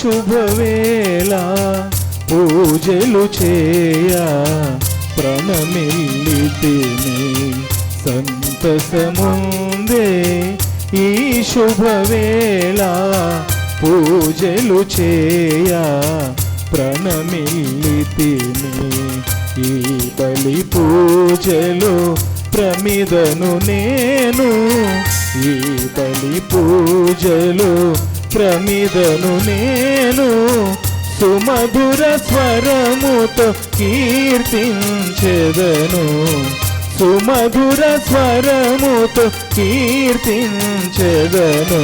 శుభవేళ పూజలు చేయ ప్రణమిల్లితిని సంతసముందే. ఈ శుభవేళ పూజలు చేయ ప్రణమిల్లితిని. ఈ బలి పూజలు ప్రమిదను నేను, ఈ బలి పూజలు ప్రమిదను నేను. సుమధుర స్వరముతో కీర్తించెదను, సుమధుర స్వరముతో కీర్తించెదను.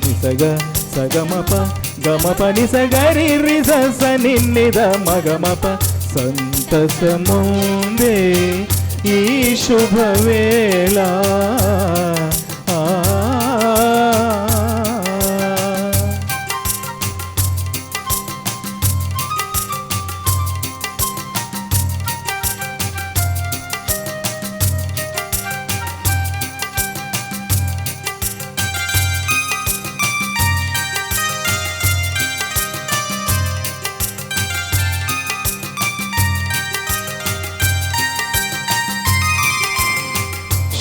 నిసగా సగమప గమప నిసగరి రిస నిన్నిద మగమప సంతసముందే ఈ శుభవేళ.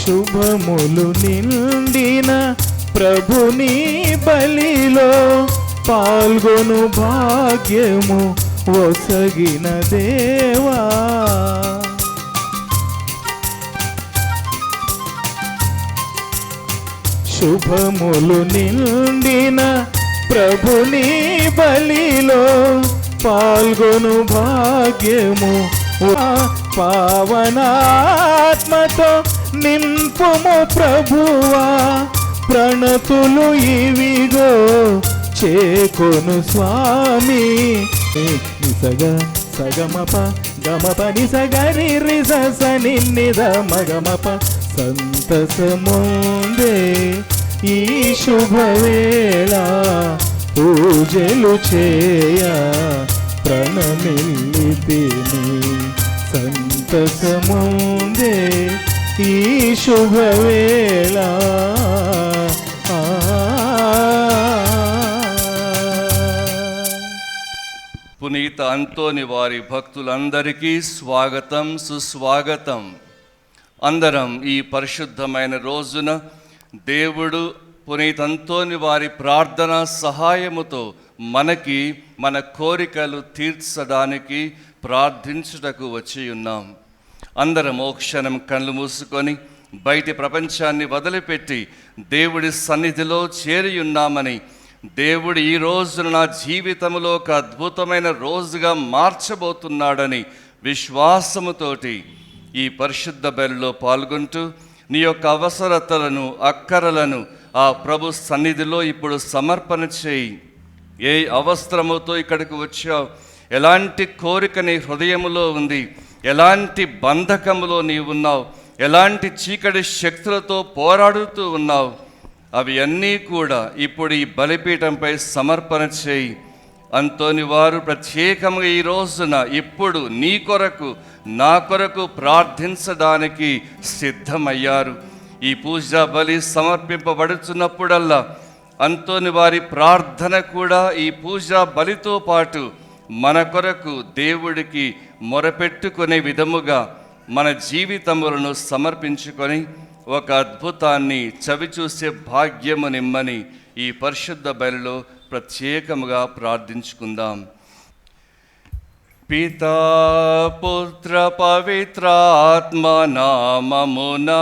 శుభములు నిండిన ప్రభుని బలిలో పాల్గొను భాగ్యము ఒసగిన దేవా. శుభములు నిండిన ప్రభుని బలిలో పాల్గొను భాగ్యము. పావనాత్మతో నింపుము ప్రభువా, ప్రణతులు ఇవిగో చేకొను స్వామి. నిసగా సగమప గమప నిసగరి రిస నిన్నిద మగమప సంతసముందే ఈ శుభవేళ పూజలు చేయ ప్రణమిల్లితిని సంతసముందే ఈ శుభవేళ. పునీత అంతోని వారి భక్తులందరికీ స్వాగతం, సుస్వాగతం. అందరం ఈ పరిశుద్ధమైన రోజున దేవుడు పునీత అంతోని వారి ప్రార్థన సహాయముతో మనకి మన కోరికలు తీర్చడానికి ప్రార్థించుటకు వచ్చి ఉన్నాం. అందరం ఓ క్షణం కళ్ళు మూసుకొని బయటి ప్రపంచాన్ని వదిలిపెట్టి దేవుడి సన్నిధిలో చేరి ఉన్నామని, దేవుడు ఈ రోజున నా జీవితంలో ఒక అద్భుతమైన రోజుగా మార్చబోతున్నాడని విశ్వాసముతోటి ఈ పరిశుద్ధ బలిలో పాల్గొంటూ నీ యొక్క అవసరతలను, అక్కరలను ఆ ప్రభు సన్నిధిలో ఇప్పుడు సమర్పణ చేయి. ఏ అవసరముతో ఇక్కడికి వచ్చావు, ఎలాంటి కోరిక నీ హృదయములో ఉంది, ఎలాంటి బంధకములో నీవు ఉన్నావు, ఎలాంటి చీకటి శక్తులతో పోరాడుతూ ఉన్నావు, అవి అన్నీ కూడా ఇప్పుడు ఈ బలిపీఠంపై సమర్పణ చేయి. అంతోని వారు ప్రత్యేకంగా ఈ రోజున ఇప్పుడు నీ కొరకు, నా కొరకు ప్రార్థించడానికి సిద్ధమయ్యారు. ఈ పూజా బలి సమర్పింపబడుతున్నప్పుడల్లా అంతోని వారి ప్రార్థన కూడా ఈ పూజా బలితో పాటు మన కొరకు దేవుడికి మొరపెట్టుకునే విధముగా మన జీవితములను సమర్పించుకొని ఒక అద్భుతాన్ని చవిచూసే భాగ్యము నిమ్మని ఈ పరిశుద్ధ బలిలో ప్రత్యేకముగా ప్రార్థించుకుందాం. పితా పుత్ర పవిత్రాత్మ నామమునా.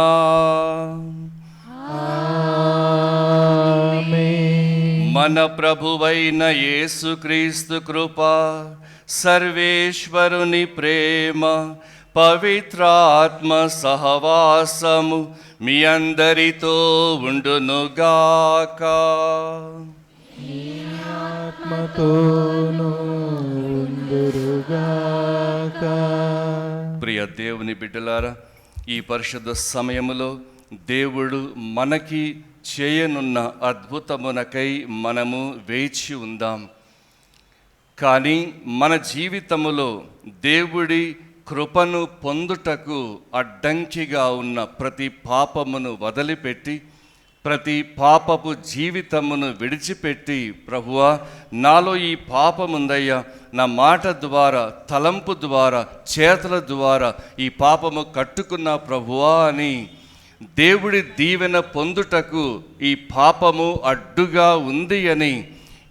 మన ప్రభువైన యేసుక్రీస్తు కృప, సర్వేశ్వరుని ప్రేమ, పవిత్రాత్మ సహవాసము మీ అందరితో ఉండునుగాక. ఆత్మతోనూ ఉండురుగాక. ప్రియ దేవుని బిడ్డలారా, ఈ పరిశుద్ధ సమయములో దేవుడు మనకి చేయనున్న అద్భుతమునకై మనము వేచి ఉందాం. కానీ మన జీవితములో దేవుడి కృపను పొందుటకు అడ్డంకిగా ఉన్న ప్రతి పాపమును వదిలిపెట్టి, ప్రతి పాపపు జీవితమును విడిచిపెట్టి, ప్రభువా నాలో ఈ పాపముందయ్యా, నా మాట ద్వారా, తలంపు ద్వారా, చేతల ద్వారా ఈ పాపము కట్టుకున్న ప్రభువా అని దేవుడి దీవెన పొందుటకు ఈ పాపము అడ్డుగా ఉంది అని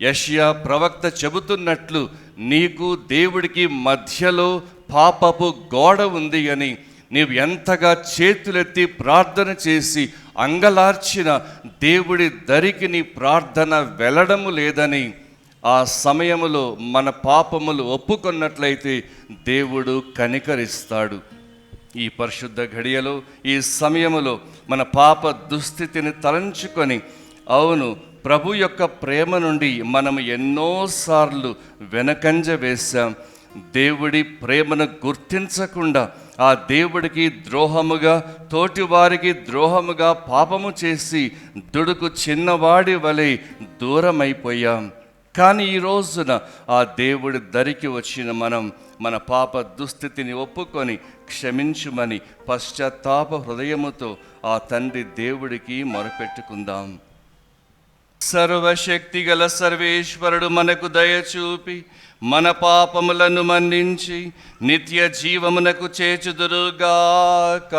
యెషయా ప్రవక్త చెబుతున్నట్లు, నీకు దేవుడికి మధ్యలో పాపపు గోడ ఉంది అని నీవు ఎంతగా చేతులెత్తి ప్రార్థన చేసి అంగలార్చిన దేవుడి దరికి నీ ప్రార్థన వెళ్ళడము లేదని, ఆ సమయములో మన పాపములు ఒప్పుకొన్నట్లయితే దేవుడు కనికరిస్తాడు. ఈ పరిశుద్ధ ఘడియలో, ఈ సమయములో మన పాప దుస్థితిని తలంచుకొని, అవును ప్రభు యొక్క ప్రేమ నుండి మనము ఎన్నోసార్లు వెనకంజ వేశాం. దేవుడి ప్రేమను గుర్తించకుండా ఆ దేవుడికి ద్రోహముగా, తోటివారికి ద్రోహముగా పాపము చేసి దుడుకు చిన్నవాడి వలె దూరమైపోయాం. కానీ ఈ రోజున ఆ దేవుడి దరికి వచ్చిన మనం మన పాప దుస్థితిని ఒప్పుకొని క్షమించుమని పశ్చాత్తాప హృదయముతో ఆ తండ్రి దేవుడికి మొరపెట్టుకుందాం. సర్వశక్తిగల సర్వేశ్వరుడు మనకు దయచూపి మన పాపములను మన్నించి నిత్య జీవమునకు చేర్చుదురుగాక.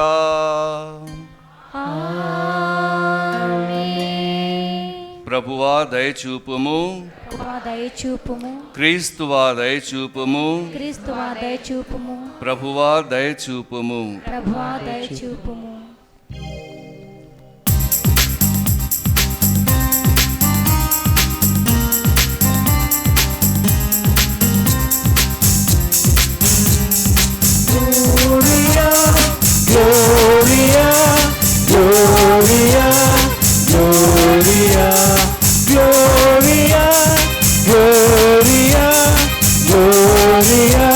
ప్రభువా దయచూపుము, క్రీస్తువా దయచూపుము, ప్రభువా దయచూపుము. Gloria, Gloria, Gloria, Gloria, Gloria, Gloria, Gloria,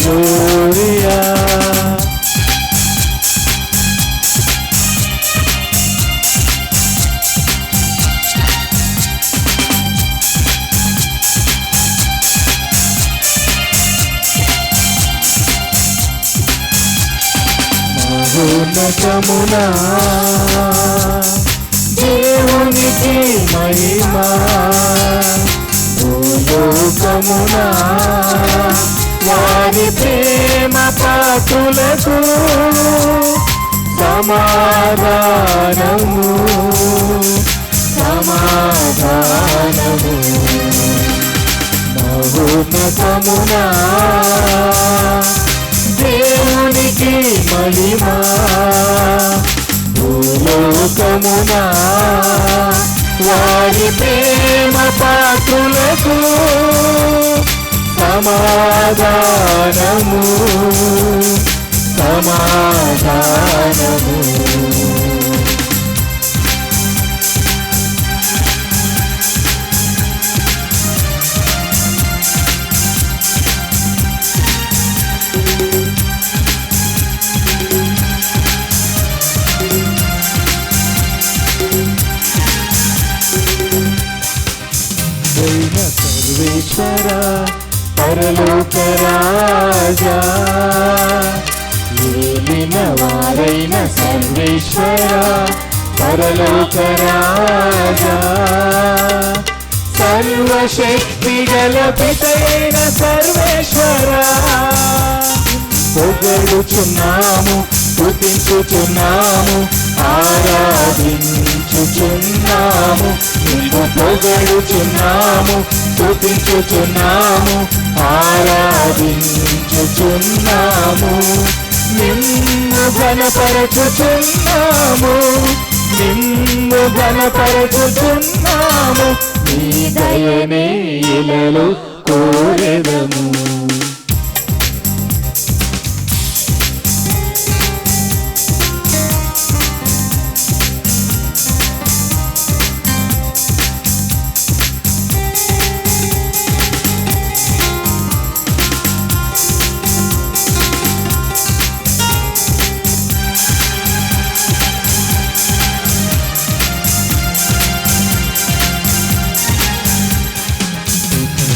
Gloria. ఉన్నతమునా దేవునికి మహిమా, భూలోకమునా వారి ప్రేమ పాత్రులకు సమాధానము, సమాధానము. మహోన్నతమునా దేవునికి మహిమా, భూలోకమునా వారి ప్రేమ పాత్రులకు సమాధానము, సమాధానము. సర్వేశ్వర పరలోక రాజా, ఏలిన వారైన సర్వేశ్వర పరలోక రాజా, సర్వశక్తి గల పితైన సర్వేశ్వర పొగడుచున్నాము, స్తుతించుచున్నాము, ఆరాధించుచున్నాము, నిన్ను పొగడుచున్నాము, స్తుతించుచున్నాము, ఆరాధించుచున్నాము. నిన్ను ఘనపరచుచున్నాము, నిన్ను ఘనపరచుచున్నాము. నీ దయనే ఇలలో కోరెదము.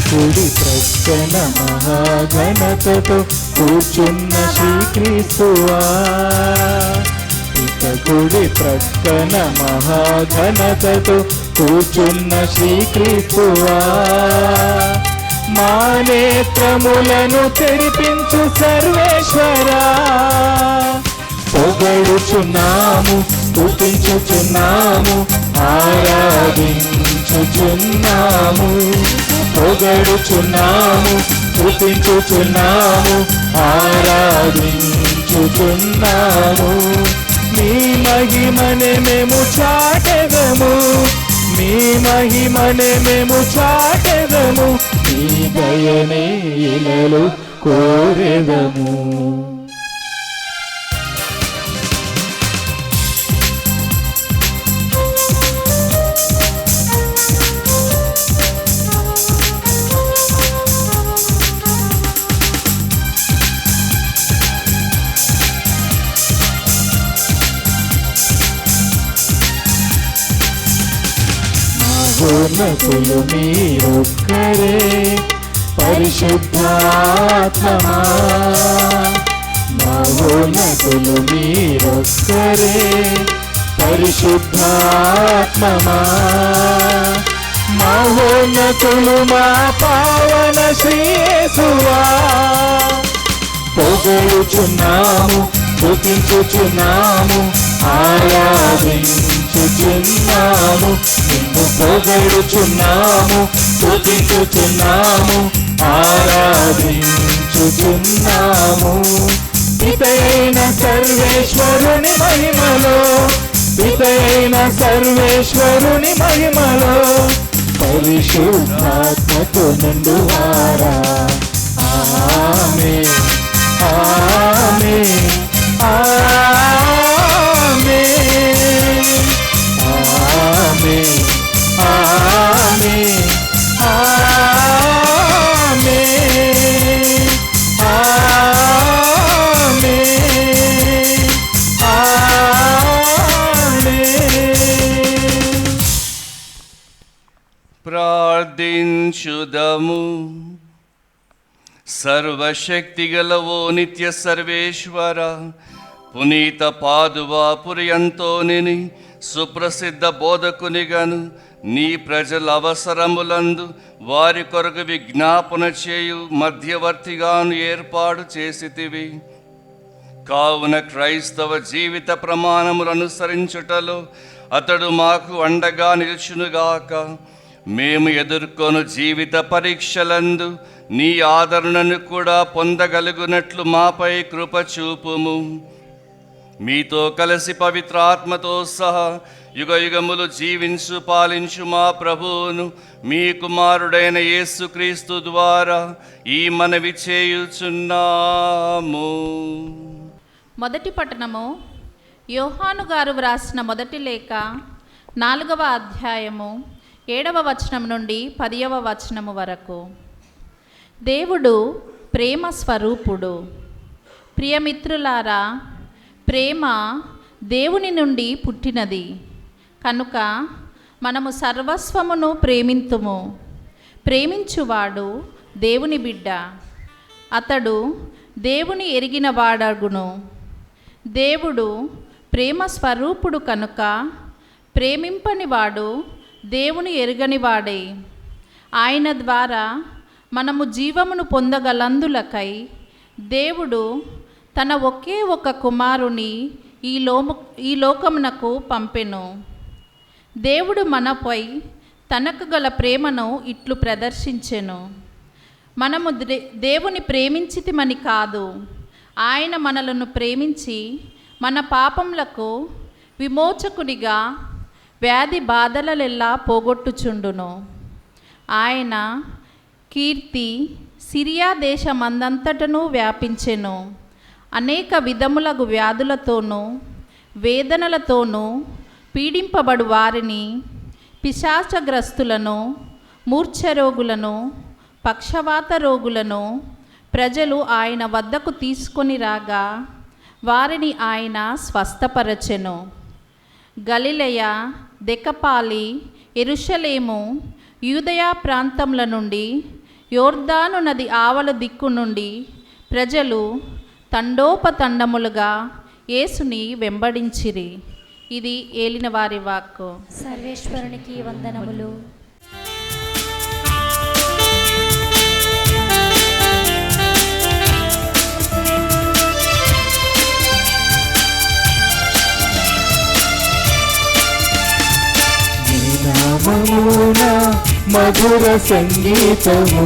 కుడి ప్రక్కన మహాఘనతతో కూర్చున్న శ్రీక్రీస్తువా, ఇక కుడి ప్రక్కన మహాఘనతతో కూర్చున్న శ్రీక్రీస్తువా, మా నేత్రములను తెరిపించు సర్వేశ్వరా. పొగడుచున్నాము, స్తుతించుచున్నాము, ఆరాధించుచున్నాము. పొగడుచున్నాము, స్తుతించుచున్నాము, ఆరాధించుచున్నాము. నీ మహిమనే మేము చాటెదము, నీ మహిమనే మేము చాటెదము. నీ దయనే ఇలలో కోరెదము. మహోన్నతులు మీరొక్కరే, పరిశుద్ధాత్మమా. మహోన్నతులు మీరొక్కరే, పరిశుద్ధాత్మమా. మహోన్నతులు మా పావన శ్రీ యేసువా. పొగడుచున్నాము, స్తుతించుచున్నాము, ఆరాధించుచున్నాము. నిన్ను పొగడుచున్నాము, స్తుతించుచున్నాము, ఆరాధించుచున్నాము. పితయైన సర్వేశ్వరుని మహిమలో, పితయైన సర్వేశ్వరుని మహిమలో, పరిశుద్ధాత్మతో నిండువారా. ఆమేన్, ఆమేన్, ఆమేన్, ఆమేన్, ఆమేన్, ఆమేన్, ఆమేన్, ఆమేన్. ప్రార్థించుదము. సర్వశక్తిగల ఓ నిత్య సర్వేశ్వర, పునీత పాదువాపురి అంతోనిని సుప్రసిద్ధ బోధకునిగాను, నీ ప్రజల అవసరములందు వారి కొరకు విజ్ఞాపన చేయు మధ్యవర్తిగాను ఏర్పాటు చేసితివి. కావున క్రైస్తవ జీవిత ప్రమాణములు అనుసరించుటలో అతడు మాకు అండగా నిలుచునుగాక. మేము ఎదుర్కొను జీవిత పరీక్షలందు నీ ఆదరణను కూడా పొందగలుగునట్లు మాపై కృప చూపుము. మీతో కలిసి పవిత్రాత్మతో సహా యుగయుగములు జీవించు పాలించు మా ప్రభువును, మీ కుమారుడైన యేసుక్రీస్తు ద్వారా ఈ మనవి చేయుచున్నాము. మొదటి పట్టణము యోహాను గారు వ్రాసిన మొదటి లేఖ 4వ అధ్యాయము 7వ వచనం నుండి 10వ వచనము వరకు. దేవుడు ప్రేమ స్వరూపుడు. ప్రియమిత్రులారా, ప్రేమ దేవుని నుండి పుట్టినది కనుక మనము సర్వస్వమును ప్రేమింతుము. ప్రేమించువాడు దేవుని బిడ్డ, అతడు దేవుని ఎరిగిన వాడగును. దేవుడు ప్రేమ స్వరూపుడు కనుక ప్రేమింపనివాడు దేవుని ఎరుగనివాడే. ఆయన ద్వారా మనము జీవమును పొందగలందులకై దేవుడు తన ఒకే ఒక కుమారుని ఈ లోకమునకు పంపెను. దేవుడు మనపై తనకు గల ప్రేమను ఇట్లు ప్రదర్శించెను. మనము దేవుని ప్రేమించితిమని కాదు, ఆయన మనలను ప్రేమించి మన పాపములకు విమోచకునిగా వ్యాధి బాధలెల్లా పోగొట్టుచుండును. ఆయన కీర్తి సిరియా దేశమందంతటను వ్యాపించెను. అనేక విధములగు వ్యాధులతోనూ వేదనలతోనూ పీడింపబడు వారిని, పిశాచగ్రస్తులను, మూర్ఛరోగులను, పక్షవాత రోగులను ప్రజలు ఆయన వద్దకు తీసుకొని రాగా వారిని ఆయన స్వస్థపరచెను. గలిలయ, దెకపాలి, యెరూషలేము, యూదయా ప్రాంతముల నుండి, యోర్దాను నది ఆవల దిక్కు నుండి ప్రజలు తండోపతండములుగా యేసుని వెంబడించిరి. ఇది ఏలిన వారి వాక్కు. సర్వేశ్వరునికి వందనములు. నామమున మధుర సంగీతము,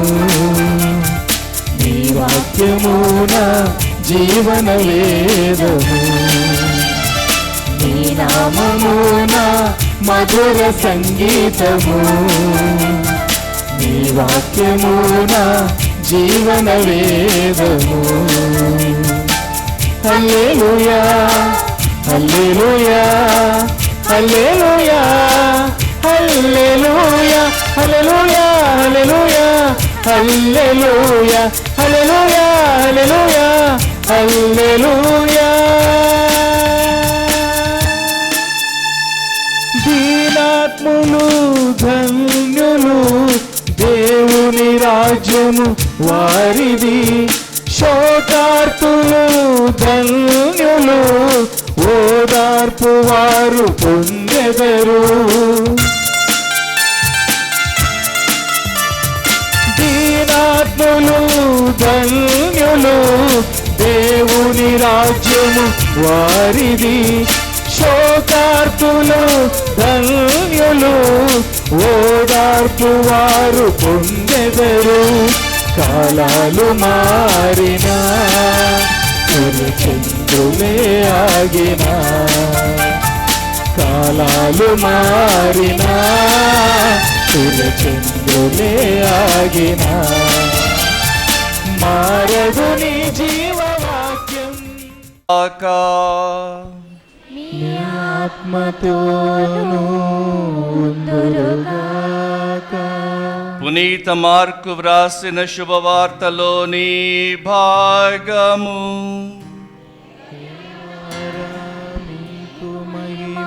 నీ వాక్యమున జీవన వేదము. నీ నామమున మధుర సంగీతము, నీ వాక్యమున జీవన వేదము. హల్లెలూయా హల్లెలూయా హల్లెలూయా హల్లెలూయా హల్లెలూయా హల్లెలూయా హల్లెలూయా హల్లెలూయా హల్లెలూయా. దీనాత్ములు ధన్యులు, దేవుని రాజ్యము వారిది. శోకార్తులు ధన్యులు, ఓదార్పు వారు పొందెదరు. దీనాత్ములు ధన్యులు, దేవుని రాజ్యము వారిది. శోకార్తులు ధన్యులు, ఓదార్పు వారు పొందెదరు. కాలాలు మారినా, చంద్రులే ఆగినా, కాలాలు మారినా, చంద్రులే ఆగినా, మారదు నీ జీవవాక్యం. మీ ఆత్మతోనూ ఉందురుగాక. పునీత మార్కు వ్రాసిన శుభవార్తలోని భాగము. నీకు మహిమ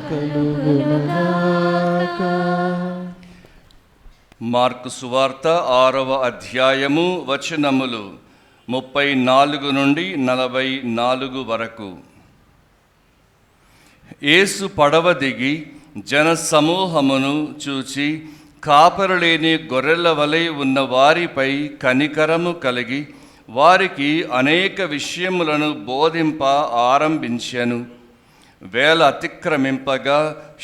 కలుగునుగాక. మార్కు సువార్త 6వ అధ్యాయము వచనములు 34 నుండి 44 వరకు. యేసు పడవ దిగి జన సమూహమును చూచి కాపరులేని గొర్రెల వలె ఉన్న వారిపై కనికరము కలిగి వారికి అనేక విషయములను బోధింప ఆరంభించెను. వేళ అతిక్రమింపగా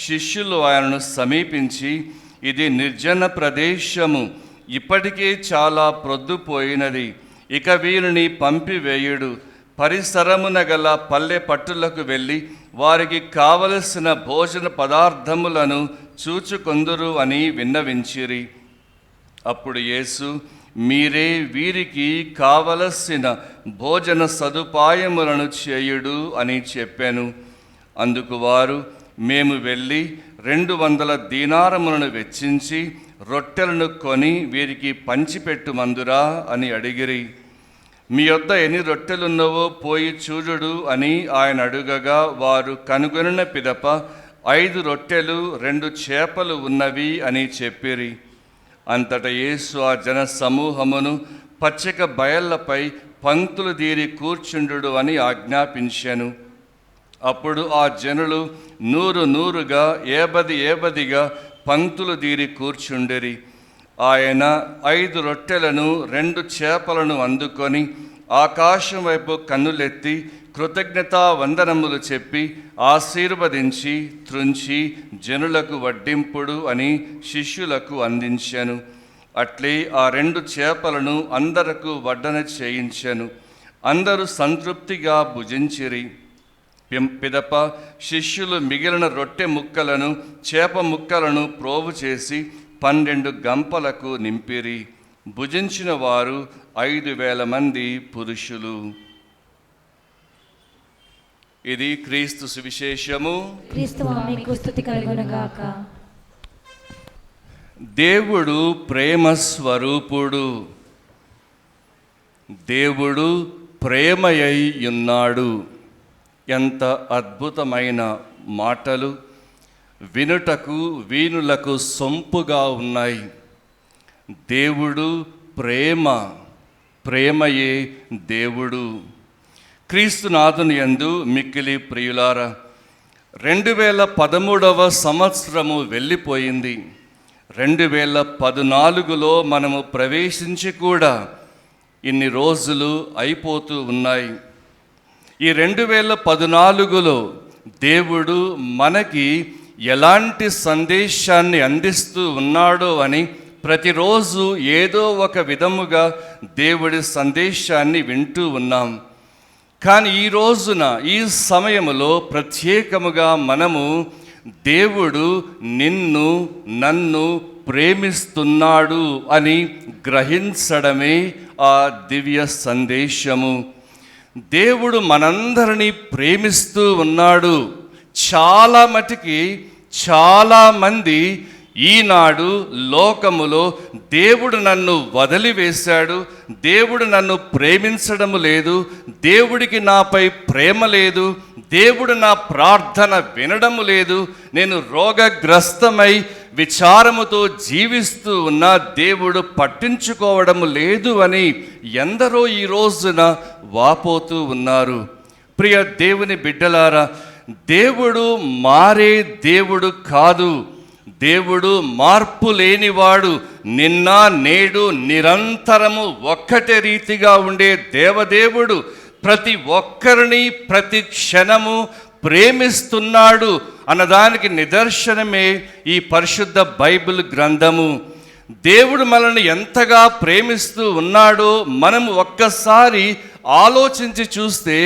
శిష్యులు ఆయనను సమీపించి, ఇది నిర్జన ప్రదేశము, ఇప్పటికే చాలా ప్రొద్దుపోయినది, ఇక వీరిని పంపివేయుడు, పరిసరమున గల పల్లె పట్టులకు వెళ్ళి వారికి కావలసిన భోజన పదార్థములను చూచుకొందురు అని విన్నవించిరి. అప్పుడు యేసు, మీరే వీరికి కావలసిన భోజన సదుపాయములను చేయుడు అని చెప్పాను. అందుకు వారు, మేము వెళ్ళి 200 దీనారములను వెచ్చించి రొట్టెలను కొని వీరికి పంచిపెట్టుమందురా అని అడిగిరి. మీ యొద్ద ఎన్ని రొట్టెలున్నవో పోయి చూడుడు అని ఆయన అడుగగా వారు కనుగొనిన పిదప 5 రొట్టెలు 2 చేపలు ఉన్నవి అని చెప్పిరి. అంతటా యేసు ఆ జన సమూహమును పచ్చిక బయళ్ళపై పంక్తులు తీరి కూర్చుండు అని ఆజ్ఞాపించెను. అప్పుడు ఆ జనులు 100 ఏబదిగా పంక్తులు తీరి కూర్చుండిరి. ఆయన 5 రొట్టెలను 2 చేపలను అందుకొని ఆకాశం వైపు కన్నులెత్తి కృతజ్ఞతా వందనములు చెప్పి ఆశీర్వదించి త్రుంచి జనులకు వడ్డింపుడు అని శిష్యులకు అందించెను. అట్లే ఆ 2 చేపలను అందరకు వడ్డన చేయించెను. అందరూ సంతృప్తిగా భుజించిరి. పిదప శిష్యులు మిగిలిన రొట్టె ముక్కలను చేప ముక్కలను ప్రోవు చేసి 12 గంపలకు నింపిరి. భుజించిన వారు 5,000 మంది పురుషులు. ఇది క్రీస్తు సువిశేషము. క్రీస్తువా మీకు స్తుతి కలుగునుగాక. దేవుడు ప్రేమ స్వరూపుడు. దేవుడు ప్రేమయై ఉన్నాడు. ఎంత అద్భుతమైన మాటలు! వినుటకు వీనులకు సొంపుగా ఉన్నాయి. దేవుడు ప్రేమ, ప్రేమయే దేవుడు. క్రీస్తునాథుని యందు మిక్కిలి ప్రియులారా, 2013వ సంవత్సరము వెళ్ళిపోయింది. 2014లో మనము ప్రవేశించి కూడా ఇన్ని రోజులు అయిపోతూ ఉన్నాయి. ఈ 2014లో దేవుడు మనకి ఎలాంటి సందేశాన్ని అందిస్తూ ఉన్నాడో అని ప్రతిరోజు ఏదో ఒక విధముగా దేవుడి సందేశాన్ని వింటూ ఉన్నాం. కానీ ఈ రోజున ఈ సమయంలో ప్రత్యేకముగా మనము దేవుడు నిన్ను నన్ను ప్రేమిస్తున్నాడు అని గ్రహించడమే ఆ దివ్య సందేశము. దేవుడు మనందరినీ ప్రేమిస్తూ ఉన్నాడు. చాలా మటుకి చాలామంది ఈనాడు లోకములో దేవుడు నన్ను వదిలివేశాడు, దేవుడు నన్ను ప్రేమించడం లేదు, దేవుడికి నాపై ప్రేమ లేదు, దేవుడు నా ప్రార్థన వినడము లేదు, నేను రోగగ్రస్తమై విచారముతో జీవిస్తూ ఉన్నా దేవుడు పట్టించుకోవడం లేదు అని ఎందరో ఈ రోజున వాపోతూ ఉన్నారు. ప్రియ దేవుని బిడ్డలారా, దేవుడు మారే దేవుడు కాదు. దేవుడు మార్పు లేనివాడు. నిన్న నేడు నిరంతరము ఒక్కటే రీతిగా ఉండే దేవదేవుడు ప్రతి ఒక్కరిని ప్రతి క్షణము ప్రేమిస్తున్నాడు అన్నదానికి నిదర్శనమే ఈ పరిశుద్ధ బైబిల్ గ్రంథము. దేవుడు మనల్ని ఎంతగా ప్రేమిస్తూ ఉన్నాడో మనము ఒక్కసారి ఆలోచించి చూస్తే,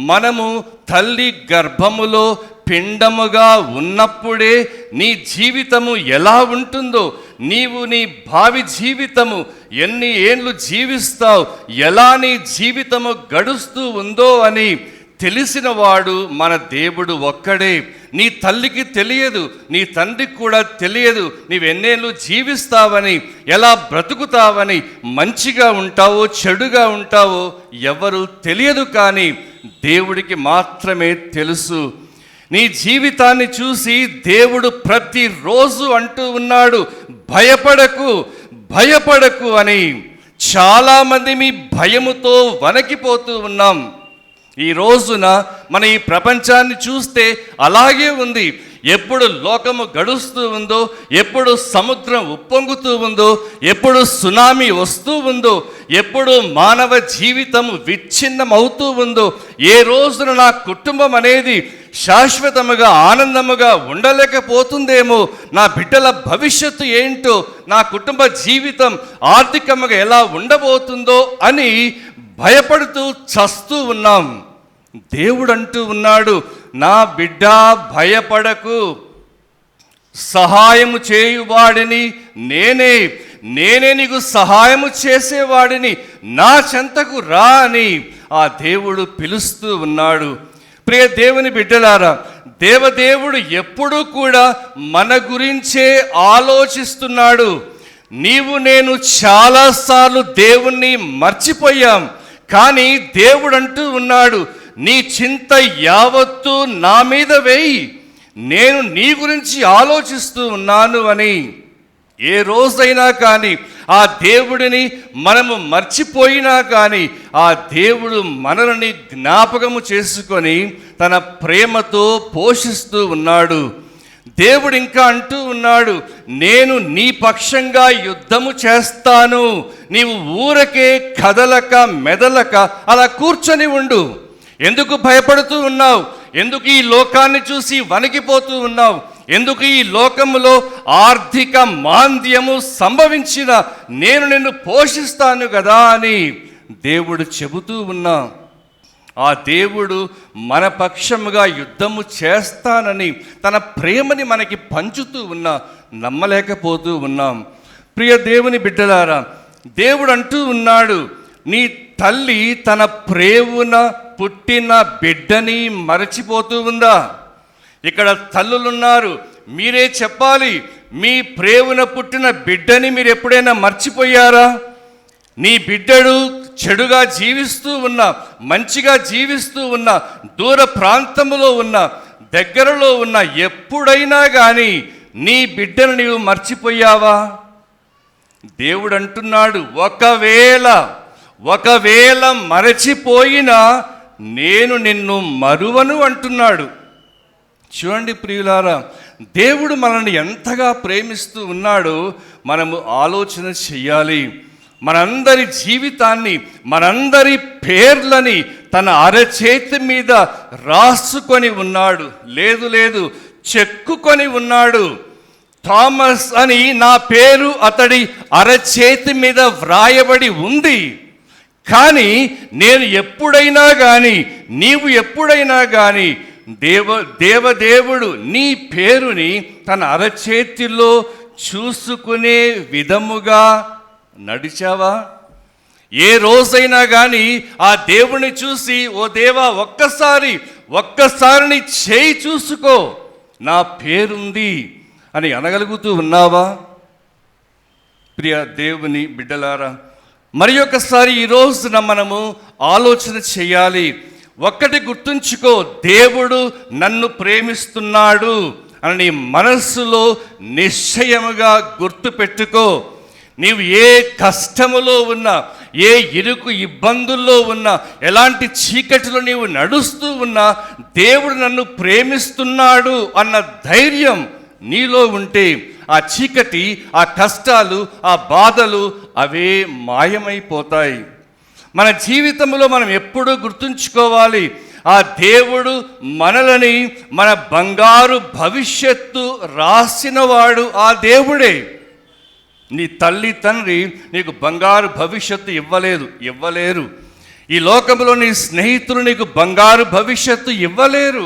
మనము తల్లి గర్భములో పిండముగా ఉన్నప్పుడే నీ జీవితము ఎలా ఉంటుందో, నీవు నీ భావి జీవితము ఎన్ని ఏండ్లు జీవిస్తావు, ఎలా నీ జీవితము గడుస్తూ ఉందో అని తెలిసిన వాడు మన దేవుడు ఒక్కడే. నీ తల్లికి తెలియదు, నీ తండ్రికి కూడా తెలియదు నీవెన్నేళ్ళు జీవిస్తావని, ఎలా బ్రతుకుతావని, మంచిగా ఉంటావో చెడుగా ఉంటావో ఎవరు తెలియదు. కానీ దేవుడికి మాత్రమే తెలుసు. నీ జీవితాన్ని చూసి దేవుడు ప్రతిరోజు అంటూ ఉన్నాడు, భయపడకు భయపడకు అని. చాలామంది మీ భయముతో వణకిపోతూ ఉన్నాం. ఈ రోజున మన ఈ ప్రపంచాన్ని చూస్తే అలాగే ఉంది. ఎప్పుడు లోకము గడుస్తూ ఉందో, ఎప్పుడు సముద్రం ఉప్పొంగుతూ ఉందో, ఎప్పుడు సునామీ వస్తూ ఉందో, ఎప్పుడు మానవ జీవితం విచ్ఛిన్నమవుతూ ఉందో, ఏ రోజున నా కుటుంబం అనేది శాశ్వతముగా ఆనందముగా ఉండలేకపోతుందేమో, నా బిడ్డల భవిష్యత్తు ఏంటో, నా కుటుంబ జీవితం ఆర్థికంగా ఎలా ఉండబోతుందో అని భయపడుతూ చస్తూ ఉన్నాం. దేవుడు అంటూ ఉన్నాడు, నా బిడ్డ భయపడకు, సహాయము చేయువాడిని నేనే నీకు సహాయము చేసేవాడిని, నా చెంతకు రా అని ఆ దేవుడు పిలుస్తూ ఉన్నాడు. ప్రియ దేవుని బిడ్డలారా, దేవదేవుడు ఎప్పుడూ కూడా మన గురించే ఆలోచిస్తున్నాడు. నీవు నేను చాలాసార్లు దేవుణ్ణి మర్చిపోయాం. కానీ దేవుడు అంటూ ఉన్నాడు, నీ చింత యావత్తు నా మీద వేయి, నేను నీ గురించి ఆలోచిస్తూ ఉన్నాను అని. ఏ రోజైనా కానీ ఆ దేవుడిని మనము మర్చిపోయినా కానీ ఆ దేవుడు మనల్ని జ్ఞాపకము చేసుకొని తన ప్రేమతో పోషిస్తూ ఉన్నాడు. దేవుడు ఇంకా అంటూ ఉన్నాడు, నేను నీ పక్షంగా యుద్ధము చేస్తాను, నీవు ఊరకే కదలక మెదలక అలా కూర్చొని ఉండు. ఎందుకు భయపడుతూ ఉన్నావు? ఎందుకు ఈ లోకాన్ని చూసి వణికిపోతూ ఉన్నావు? ఎందుకు ఈ లోకములో ఆర్థిక మాంద్యము సంభవించిన నేను నిన్ను పోషిస్తాను కదా అని దేవుడు చెబుతూ ఉన్నా. ఆ దేవుడు మన పక్షముగా యుద్ధము చేస్తానని తన ప్రేమని మనకి పంచుతూ ఉన్నా నమ్మలేకపోతూ ఉన్నాం. ప్రియ దేవుని బిడ్డలారా, దేవుడు అంటూ ఉన్నాడు, నీ తల్లి తన ప్రేవున పుట్టిన బిడ్డని మరచిపోతూ ఉందా? ఇక్కడ తల్లులున్నారు, మీరే చెప్పాలి, మీ ప్రేవున పుట్టిన బిడ్డని మీరు ఎప్పుడైనా మర్చిపోయారా? నీ బిడ్డడు చెడుగా జీవిస్తూ ఉన్నా, మంచిగా జీవిస్తూ ఉన్నా, దూర ప్రాంతంలో ఉన్నా, దగ్గరలో ఉన్నా, ఎప్పుడైనా కానీ నీ బిడ్డను నీవు మర్చిపోయావా? దేవుడు అంటున్నాడు, ఒకవేళ మరచిపోయినా నేను నిన్ను మరువను అంటున్నాడు. చూడండి ప్రియులారా, దేవుడు మనల్ని ఎంతగా ప్రేమిస్తూ ఉన్నాడో మనము ఆలోచన చెయ్యాలి. మనందరి జీవితాన్ని, మనందరి పేర్లని తన అరచేతి మీద రాసుకొని ఉన్నాడు. లేదు చెక్కుకొని ఉన్నాడు. థామస్ అని నా పేరు అతడి అరచేతి మీద వ్రాయబడి ఉంది. కానీ నేను ఎప్పుడైనా కానీ, నీవు ఎప్పుడైనా కానీ దేవదేవుడు నీ పేరుని తన అరచేతిలో చూసుకునే విధముగా నడిచావా? ఏ రోజైనా కానీ ఆ దేవుని చూసి, ఓ దేవా ఒక్కసారి నీ చేయి చూసుకో, నా పేరుంది అని అనగలుగుతూ ఉన్నావా? ప్రియ దేవుని బిడ్డలారా, మరి ఒకసారి ఈ రోజున మనము ఆలోచన చేయాలి. ఒక్కటి గుర్తుంచుకో, దేవుడు నన్ను ప్రేమిస్తున్నాడు అని నీ మనస్సులో నిశ్చయముగా గుర్తుపెట్టుకో. నీవు ఏ కష్టములో ఉన్నా, ఏ ఇరుకు ఇబ్బందుల్లో ఉన్నా, ఎలాంటి చీకటిలో నీవు నడుస్తూ ఉన్నా, దేవుడు నన్ను ప్రేమిస్తున్నాడు అన్న ధైర్యం నీలో ఉంటే ఆ చీకటి, ఆ కష్టాలు, ఆ బాధలు అవే మాయమైపోతాయి. మన జీవితంలో మనం ఎప్పుడూ గుర్తుంచుకోవాలి, ఆ దేవుడు మనలని, మన బంగారు భవిష్యత్తు రాసినవాడు ఆ దేవుడే. నీ తల్లి తండ్రి నీకు బంగారు భవిష్యత్తు ఇవ్వలేరు. ఈ లోకంలో నీ స్నేహితులు నీకు బంగారు భవిష్యత్తు ఇవ్వలేరు.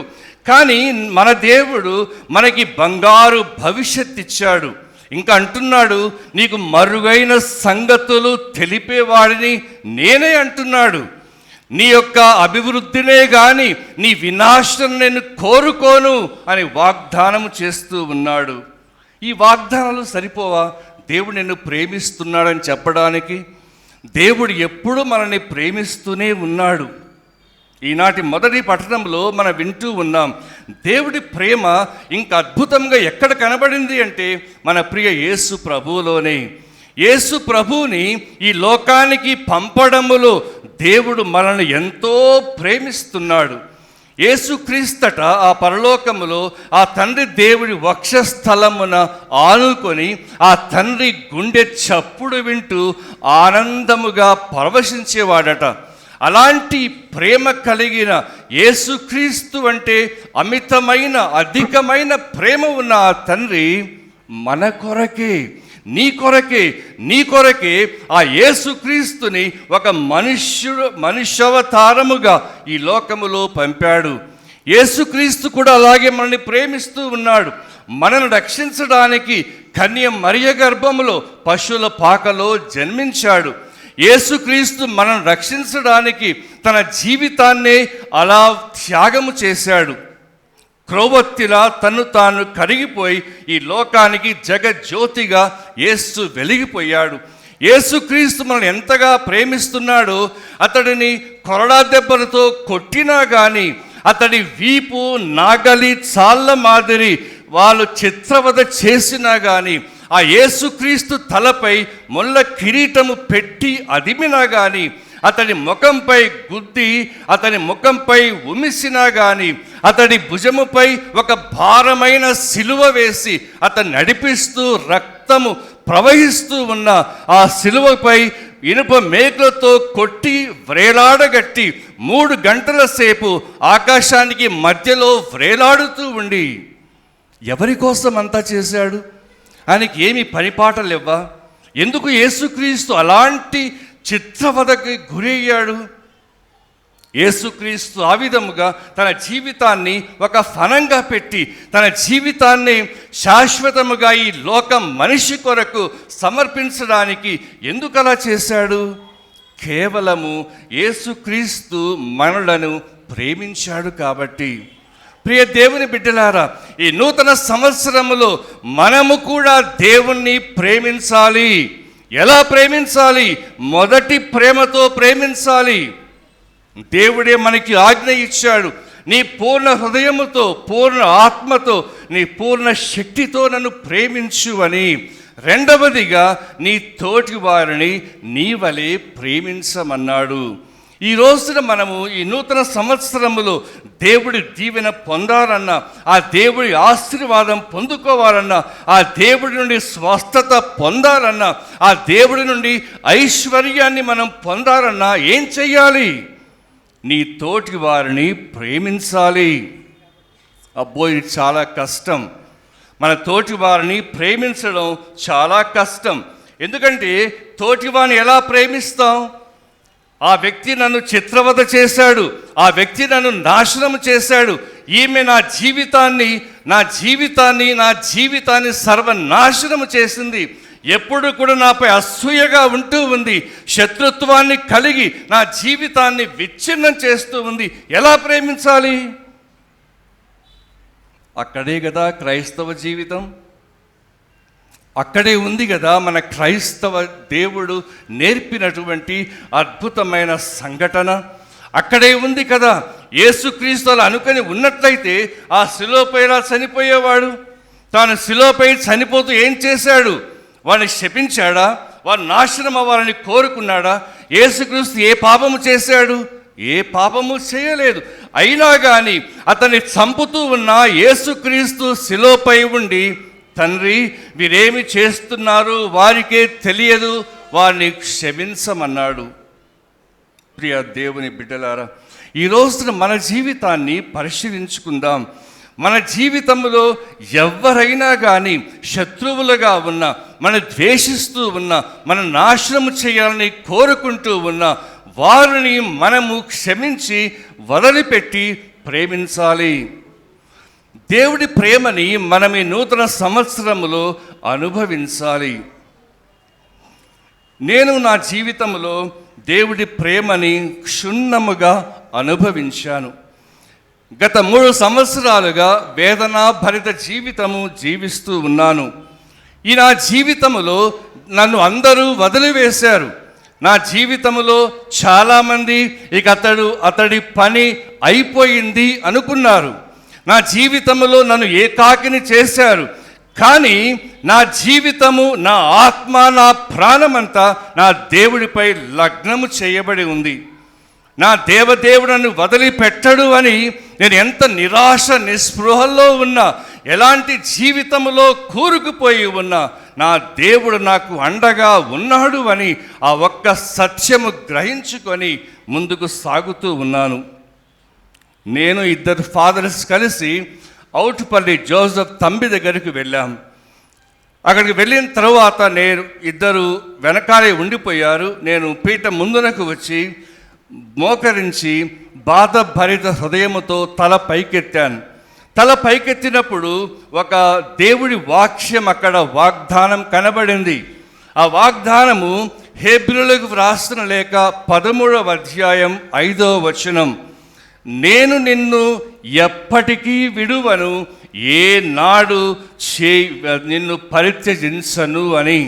కానీ మన దేవుడు మనకి బంగారు భవిష్యత్తు ఇచ్చాడు. ఇంకా అంటున్నాడు, నీకు మరుగైన సంగతులు తెలిపేవాడిని నేనే అంటున్నాడు. నీ యొక్క అభివృద్ధినే కానీ నీ వినాశనం నేను కోరుకోను అని వాగ్దానం చేస్తూ ఉన్నాడు. ఈ వాగ్దానాలు సరిపోవా దేవుడు నిన్ను ప్రేమిస్తున్నాడని చెప్పడానికి? దేవుడు ఎప్పుడు మనల్ని ప్రేమిస్తూనే ఉన్నాడు. ఈనాటి మొదటి పఠనంలో మనం వింటూ ఉన్నాం, దేవుడి ప్రేమ ఇంకా అద్భుతంగా ఎక్కడ కనబడింది అంటే మన ప్రియ యేసు ప్రభువులోనే. యేసు ప్రభువుని ఈ లోకానికి పంపడములో దేవుడు మనల్ని ఎంతో ప్రేమిస్తున్నాడు. యేసుక్రీస్తట ఆ పరలోకములో ఆ తండ్రి దేవుడి వక్షస్థలమున ఆనుకొని ఆ తండ్రి గుండె చప్పుడు వింటూ ఆనందముగా పరవశించేవాడట. అలాంటి ప్రేమ కలిగిన యేసుక్రీస్తు అంటే అమితమైన, అధికమైన ప్రేమ ఉన్న ఆ తండ్రి మన కొరకే, నీ కొరకే ఆ యేసుక్రీస్తుని ఒక మనుష్యవతారముగా ఈ లోకములో పంపాడు. యేసుక్రీస్తు కూడా అలాగే మనల్ని ప్రేమిస్తూ ఉన్నాడు. మనల్ని రక్షించడానికి కన్య మరియ గర్భములో పశువుల పాకలో జన్మించాడు. యేసుక్రీస్తు మనల్ని రక్షించడానికి తన జీవితాన్నే అలా త్యాగము చేశాడు. క్రొవ్వొత్తిలా తను తాను కరిగిపోయి ఈ లోకానికి జగజ్యోతిగా యేసు వెలిగిపోయాడు. యేసుక్రీస్తు మనల్ని ఎంతగా ప్రేమిస్తున్నాడో, అతడిని కొరడా దెబ్బలతో కొట్టినా కానీ, అతడి వీపు నాగలి చాళ్ళ మాదిరి వాళ్ళు చిత్రవద చేసినా కానీ, ఆ యేసుక్రీస్తు తలపై ముళ్ళ కిరీటము పెట్టి అదిమినా కానీ, అతడి ముఖంపై గుద్ది అతని ముఖంపై ఉమిసినా కానీ, అతడి భుజముపై ఒక భారమైన సిలువ వేసి అతన్ని నడిపిస్తూ రక్తము ప్రవహిస్తూ ఉన్న ఆ సిలువపై ఇనుప మేకులతో కొట్టి వ్రేలాడగట్టి 3 గంటల సేపు ఆకాశానికి మధ్యలో వ్రేలాడుతూ ఉండి ఎవరి కోసం అంతా చేశాడు? ఆయనకి ఏమి పనిపాటలు ఇవ్వా? ఎందుకు యేసుక్రీస్తు అలాంటి చిత్రవధకి గురయ్యాడు? యేసుక్రీస్తు ఆ విధముగా తన జీవితాన్ని ఒక ఫలంగా పెట్టి తన జీవితాన్ని శాశ్వతముగా ఈ లోకం మనిషి కొరకు సమర్పించడానికి ఎందుకు అలా చేశాడు? కేవలము యేసుక్రీస్తు మనలను ప్రేమించాడు కాబట్టి. ప్రియ దేవుని బిడ్డలారా, ఈ నూతన సంవత్సరములో మనము కూడా దేవుణ్ణి ప్రేమించాలి. ఎలా ప్రేమించాలి? మొదటి ప్రేమతో ప్రేమించాలి. దేవుడే మనకి ఆజ్ఞ ఇచ్చాడు, నీ పూర్ణ హృదయముతో, పూర్ణ ఆత్మతో, నీ పూర్ణ శక్తితో నన్ను ప్రేమించు అని. రెండవదిగా నీ తోటి వారిని నీ వలె ప్రేమించమన్నాడు. ఈ రోజున మనము ఈ నూతన సంవత్సరములో దేవుడి దీవెన పొందాలన్నా, ఆ దేవుడి ఆశీర్వాదం పొందుకోవాలన్నా, ఆ దేవుడి నుండి స్వస్థత పొందాలన్నా, ఆ దేవుడి నుండి ఐశ్వర్యాన్ని మనం పొందాలన్నా ఏం చెయ్యాలి? నీ తోటి వారిని ప్రేమించాలి. అబ్బో, ఇది చాలా కష్టం. మన తోటి వారిని ప్రేమించడం చాలా కష్టం. ఎందుకంటే తోటివారిని ఎలా ప్రేమిస్తాం? ఆ వ్యక్తి నన్ను చిత్రవధ చేశాడు, ఆ వ్యక్తి నన్ను నాశనం చేశాడు, ఈమె నా జీవితాన్ని సర్వనాశనం చేసింది, ఎప్పుడు కూడా నాపై అసూయగా ఉంటూ ఉంది, శత్రుత్వాన్ని కలిగి నా జీవితాన్ని విచ్ఛిన్నం చేస్తూ ఉంది. ఎలా ప్రేమించాలి? అక్కడే కదా క్రైస్తవ జీవితం, అక్కడే ఉంది కదా మన క్రైస్తవ దేవుడు నేర్పినటువంటి అద్భుతమైన సంఘటన. అక్కడే ఉంది కదా. యేసుక్రీస్తులు అనుకొని ఉన్నట్లయితే ఆ శిలువపై చనిపోయేవాడు. తాను శిలువపై చనిపోతూ ఏం చేశాడు? వారిని శపించాడా? వారు నాశనం అవ్వాలని కోరుకున్నాడా? యేసుక్రీస్తు ఏ పాపము చేశాడు? ఏ పాపము చేయలేదు. అయినా కానీ అతన్ని చంపుతూ ఉన్న యేసుక్రీస్తు శిలువపై ఉండి, తండ్రి, వీరేమి చేస్తున్నారు, వారికే తెలియదు, వారిని క్షమించమన్నాడు. ప్రియ దేవుని బిడ్డలారా, ఈ రోజున మన జీవితాన్ని పరిశీలించుకుందాం. మన జీవితంలో ఎవరైనా కానీ శత్రువులుగా ఉన్న, మన ద్వేషిస్తూ ఉన్న, మన నాశనం చేయాలని కోరుకుంటూ ఉన్న వారిని మనము క్షమించి వదిలిపెట్టి ప్రేమించాలి. దేవుడి ప్రేమని మనం ఈ నూతన సంవత్సరములో అనుభవించాలి. నేను నా జీవితంలో దేవుడి ప్రేమని క్షుణ్ణముగా అనుభవించాను. గత 3 సంవత్సరాలుగా వేదనాభరిత జీవితము జీవిస్తూ ఉన్నాను. ఈ నా జీవితములో నన్ను అందరూ వదిలివేశారు. నా జీవితంలో చాలామంది ఇక అతడి పని అయిపోయింది అనుకున్నారు. నా జీవితంలో నన్ను ఏకాకిని చేశారు. కానీ నా జీవితము, నా ఆత్మ, నా ప్రాణమంతా నా దేవుడిపై లగ్నము చేయబడి ఉంది. నా దేవదేవుడు నన్ను వదిలిపెట్టడు అని నేను ఎంత నిరాశ నిస్పృహల్లో ఉన్నా, ఎలాంటి జీవితంలో కూరుకుపోయి ఉన్నా, నా దేవుడు నాకు అండగా ఉన్నాడు అని ఆ ఒక్క సత్యము గ్రహించుకొని ముందుకు సాగుతూ ఉన్నాను. నేను 2 ఫాదర్స్ కలిసి అవుట్పల్లి జోసెఫ్ తంబి దగ్గరికి వెళ్ళాం. అక్కడికి వెళ్ళిన తర్వాత ఇద్దరు వెనకాలే ఉండిపోయారు. నేను పీట ముందునకు వచ్చి మోకరించి బాధభరిత హృదయముతో తల పైకెత్తాను. తల పైకెత్తినప్పుడు ఒక దేవుడి వాక్యం, అక్కడ వాగ్దానం కనబడింది. ఆ వాగ్దానము హెబ్రీయులకు వ్రాసిన లేఖ 13వ అధ్యాయం 5వ వచనం. నేను నిన్ను ఎప్పటికీ విడువను, ఏనాడు నిన్ను పరిత్యజించను అని.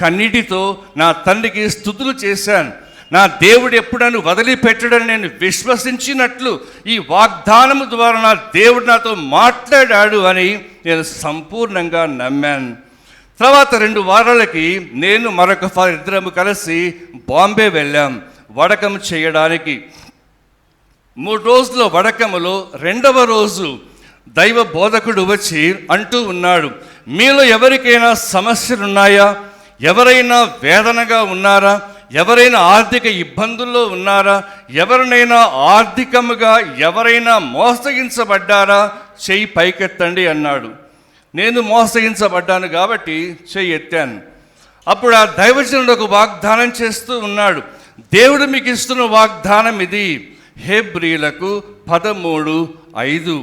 కన్నీటితో నా తండ్రికి స్తుతులు చేశాను. నా దేవుడు ఎప్పుడు నన్ను వదిలిపెట్టడని నేను విశ్వసించినట్లు ఈ వాగ్దానము ద్వారా నా దేవుడు నాతో మాట్లాడాడు అని నేను సంపూర్ణంగా నమ్మాను. తర్వాత 2 వారాలకి నేను మరొక ఇద్దరము కలిసి బాంబే వెళ్ళాం వడకం చేయడానికి. 3 రోజుల వడకములో 2వ రోజు దైవ బోధకుడు వచ్చి అంటూ ఉన్నాడు, మీలో ఎవరికైనా సమస్యలున్నాయా? ఎవరైనా వేదనగా ఉన్నారా? ఎవరైనా ఆర్థిక ఇబ్బందుల్లో ఉన్నారా? ఎవరినైనా ఆర్థికముగా ఎవరైనా మోసగించబడ్డారా? చెయ్యి పైకెత్తండి అన్నాడు. నేను మోసగించబడ్డాను కాబట్టి చెయ్యి ఎత్తాను. అప్పుడు ఆ దైవజనుడు ఒక వాగ్దానం చేస్తూ ఉన్నాడు. దేవుడు మీకు ఇస్తున్న వాగ్దానం ఇది, హెబ్రీలకు 13:5,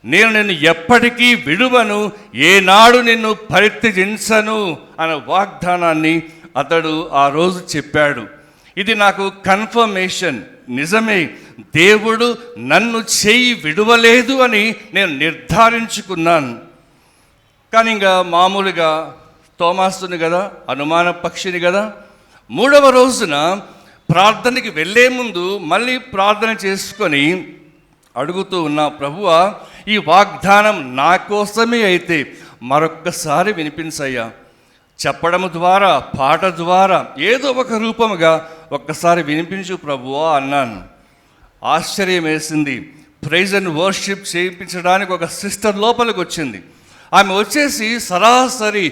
నేను నిన్ను ఎప్పటికీ విడువను, ఏనాడు నిన్ను పరిత్యజించను అన్న వాగ్దానాన్ని అతడు ఆ రోజు చెప్పాడు. ఇది నాకు కన్ఫర్మేషన్, నిజమే, దేవుడు నన్ను చెయ్యి విడువలేదు అని నేను నిర్ధారించుకున్నాను. కానీ ఇంకా మామూలుగా తోమాసుని కదా, అనుమాన పక్షిని కదా. 3వ రోజున ప్రార్థనకి వెళ్ళే ముందు మళ్ళీ ప్రార్థన చేసుకొని అడుగుతూ ఉన్నా, ప్రభువా, ఈ వాగ్దానం నా కోసమే అయితే మరొక్కసారి వినిపించయ్యా. చెప్పడం ద్వారా, పాట ద్వారా, ఏదో ఒక రూపముగా ఒక్కసారి వినిపించు ప్రభువా అన్నాను. ఆశ్చర్యం వేసింది. ప్రైజ్ అండ్ వర్షిప్ చేయించడానికి ఒక సిస్టర్ లోపలికి వచ్చింది. ఆమె వచ్చేసి సరాసరి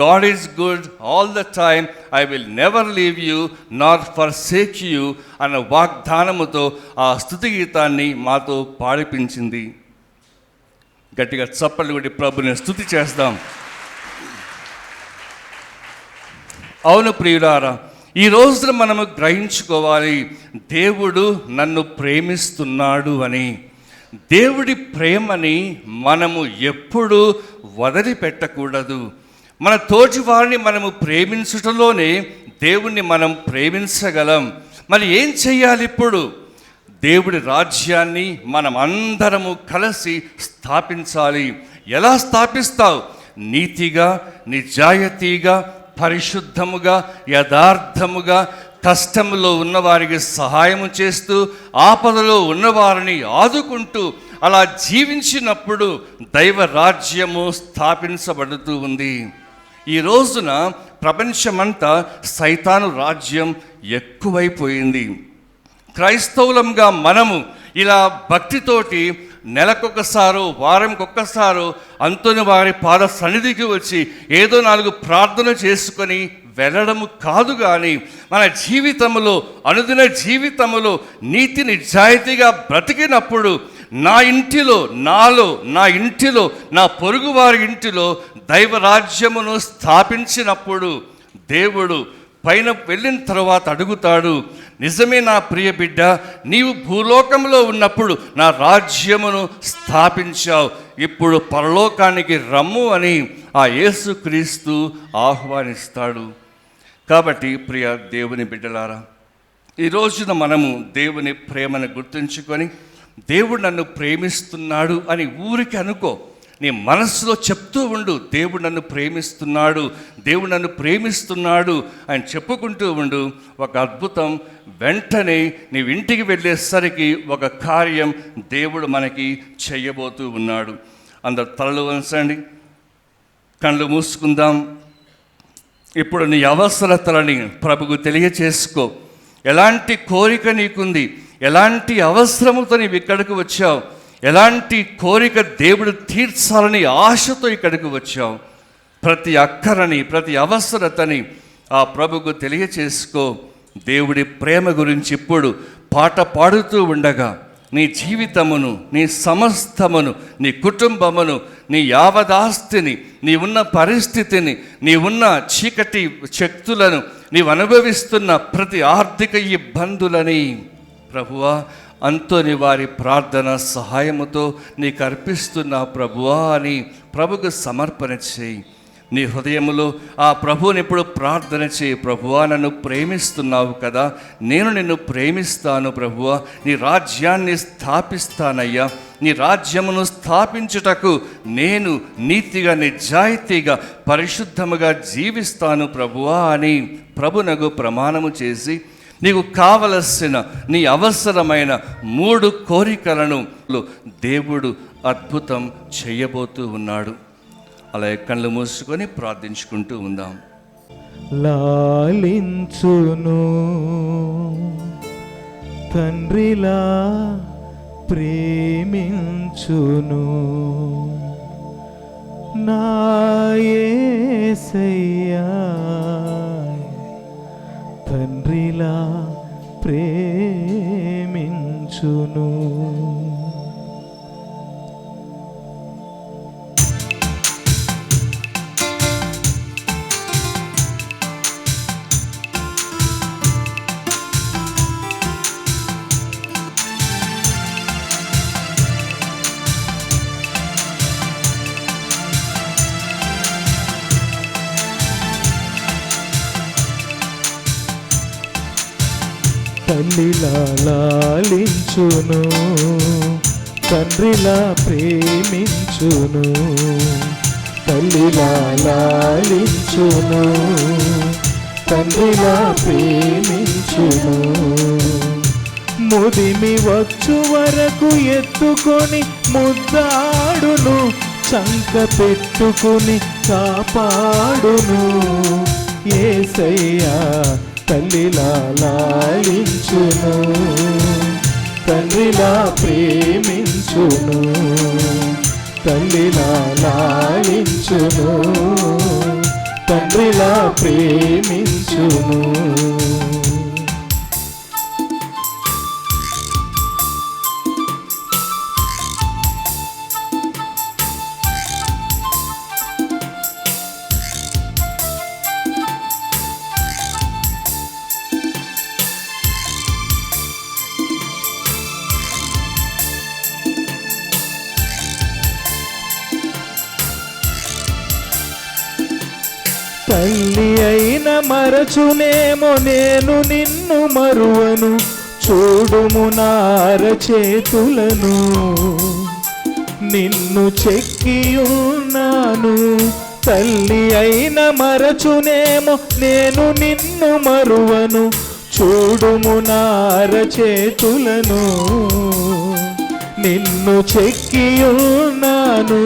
God is good all the time, I will never leave you not forsake you అన్న వాగ్దానముతో ఆ స్తుతి గీతాన్ని మాతో పాడిపించింది. గట్టిగా చప్పట్లు కొట్టి ప్రభుని స్తుతి చేస్తాం. అవును ప్రియులారా, ఈ రోజున మనము గ్రహించుకోవాలి, దేవుడు నన్ను ప్రేమిస్తున్నాడు అని. దేవుడి ప్రేమని మనము ఎప్పుడూ వదిలిపెట్టకూడదు. మన తోటి వారిని మనము ప్రేమించటంలోనే దేవుణ్ణి మనం ప్రేమించగలం. మరి ఏం చెయ్యాలి ఇప్పుడు? దేవుడి రాజ్యాన్ని మనం అందరము కలిసి స్థాపించాలి. ఎలా స్థాపిస్తావు? నీతిగా, నిజాయితీగా, పరిశుద్ధముగా, యథార్థముగా, కష్టములో ఉన్నవారికి సహాయము చేస్తూ, ఆపదలో ఉన్నవారిని ఆదుకుంటూ అలా జీవించినప్పుడు దైవ రాజ్యము స్థాపించబడుతూ ఉంది. ఈ రోజున ప్రపంచమంతా సైతాను రాజ్యం ఎక్కువైపోయింది. క్రైస్తవులంగా మనము ఇలా భక్తితోటి నెలకొకసారో వారంకొక్కసారో అంతుని వారి పాద సన్నిధికి వచ్చి ఏదో 4 ప్రార్థన చేసుకొని వెళ్ళడము కాదు, కానీ మన జీవితంలో, అనుదిన జీవితంలో నీతి నిజాయితీగా బ్రతికినప్పుడు నా ఇంటిలో, నాలో, నా ఇంటిలో, నా పొరుగు వారి ఇంటిలో దైవరాజ్యమును స్థాపించినప్పుడు దేవుడు పైన వెళ్ళిన తర్వాత అడుగుతాడు, నిజమే నా ప్రియ బిడ్డ, నీవు భూలోకంలో ఉన్నప్పుడు నా రాజ్యమును స్థాపించావు, ఇప్పుడు పరలోకానికి రమ్ము అని ఆ యేసుక్రీస్తు ఆహ్వానిస్తాడు. కాబట్టి ప్రియ దేవుని బిడ్డలారా, ఈ రోజున మనము దేవుని ప్రేమను గుర్తుంచుకొని, దేవుడు నన్ను ప్రేమిస్తున్నాడు అని ఊరికి అనుకో, నీ మనస్సులో చెప్తూ ఉండు, దేవుడు నన్ను ప్రేమిస్తున్నాడు, దేవుడు నన్ను ప్రేమిస్తున్నాడు అని చెప్పుకుంటూ ఉండు. ఒక అద్భుతం వెంటనే నీవు ఇంటికి వెళ్ళేసరికి ఒక కార్యం దేవుడు మనకి చెయ్యబోతూ ఉన్నాడు. అందరు తలలు వంచండి, కళ్ళు మూసుకుందాం. ఇప్పుడు నీ అవసరతలని ప్రభుకు తెలియచేసుకో. ఎలాంటి కోరిక నీకుంది, ఎలాంటి అవసరముతో నీవు ఇక్కడికి వచ్చావు, ఎలాంటి కోరిక దేవుడు తీర్చాలని ఆశతో ఇక్కడికి వచ్చావు, ప్రతి అక్కరని, ప్రతి అవసరతని ఆ ప్రభుకు తెలియచేసుకో. దేవుడి ప్రేమ గురించి ఇప్పుడు పాట పాడుతూ ఉండగా నీ జీవితమును, నీ సమస్తమును, నీ కుటుంబమును, నీ యావదాస్తిని, నీ ఉన్న పరిస్థితిని, నీ ఉన్న చీకటి శక్తులను, నీవు అనుభవిస్తున్న ప్రతి ఆర్థిక ఇబ్బందులని ప్రభువా అంతోని వారి ప్రార్థన సహాయముతో నీకు అర్పిస్తున్నా ప్రభువా అని ప్రభుకు సమర్పణ చేయి. నీ హృదయములో ఆ ప్రభువుని ఇప్పుడు ప్రార్థన చేయి. ప్రభువా, నన్ను ప్రేమిస్తున్నావు కదా, నేను నిన్ను ప్రేమిస్తాను ప్రభువా, నీ రాజ్యాన్ని స్థాపిస్తానయ్యా, నీ రాజ్యమును స్థాపించుటకు నేను నీతిగా, నిజాయితీగా, పరిశుద్ధముగా జీవిస్తాను ప్రభువా అని ప్రభునకు ప్రమాణము చేసి నీకు కావలసిన, నీ అవసరమైన 3 కోరికలను దేవుడు అద్భుతం చేయబోతూ ఉన్నాడు. అలా కళ్ళు మూసుకొని ప్రార్థించుకుంటూ ఉందాం. లాలించును తండ్రిలా ప్రేమించును నా యేసయ్యా, తండ్రిలా ప్రేమించును. తల్లిలా లాలించును, తండ్రిలా ప్రేమించును. తల్లిలా లాలించును, తండ్రిలా ప్రేమించును. ముదిమి వచ్చు వరకు ఎత్తుకొని ముద్దాడును, చంక పెట్టుకుని కాపాడును. యేసయ్యా తల్లిలా లాలించును, తండ్రిలా ప్రేమించును. తల్లిలా లాలించును, తండ్రిలా ప్రేమించును. తల్లి అయిన మరచునేమో నేను నిన్ను మరువను, చూడుము నార చేతులను, నిన్ను చెక్కియున్నాను. తల్లి అయిన మరచునేమో నేను నిన్ను మరువను, చూడుము నార చేతులను, నిన్ను చెక్కియున్నాను.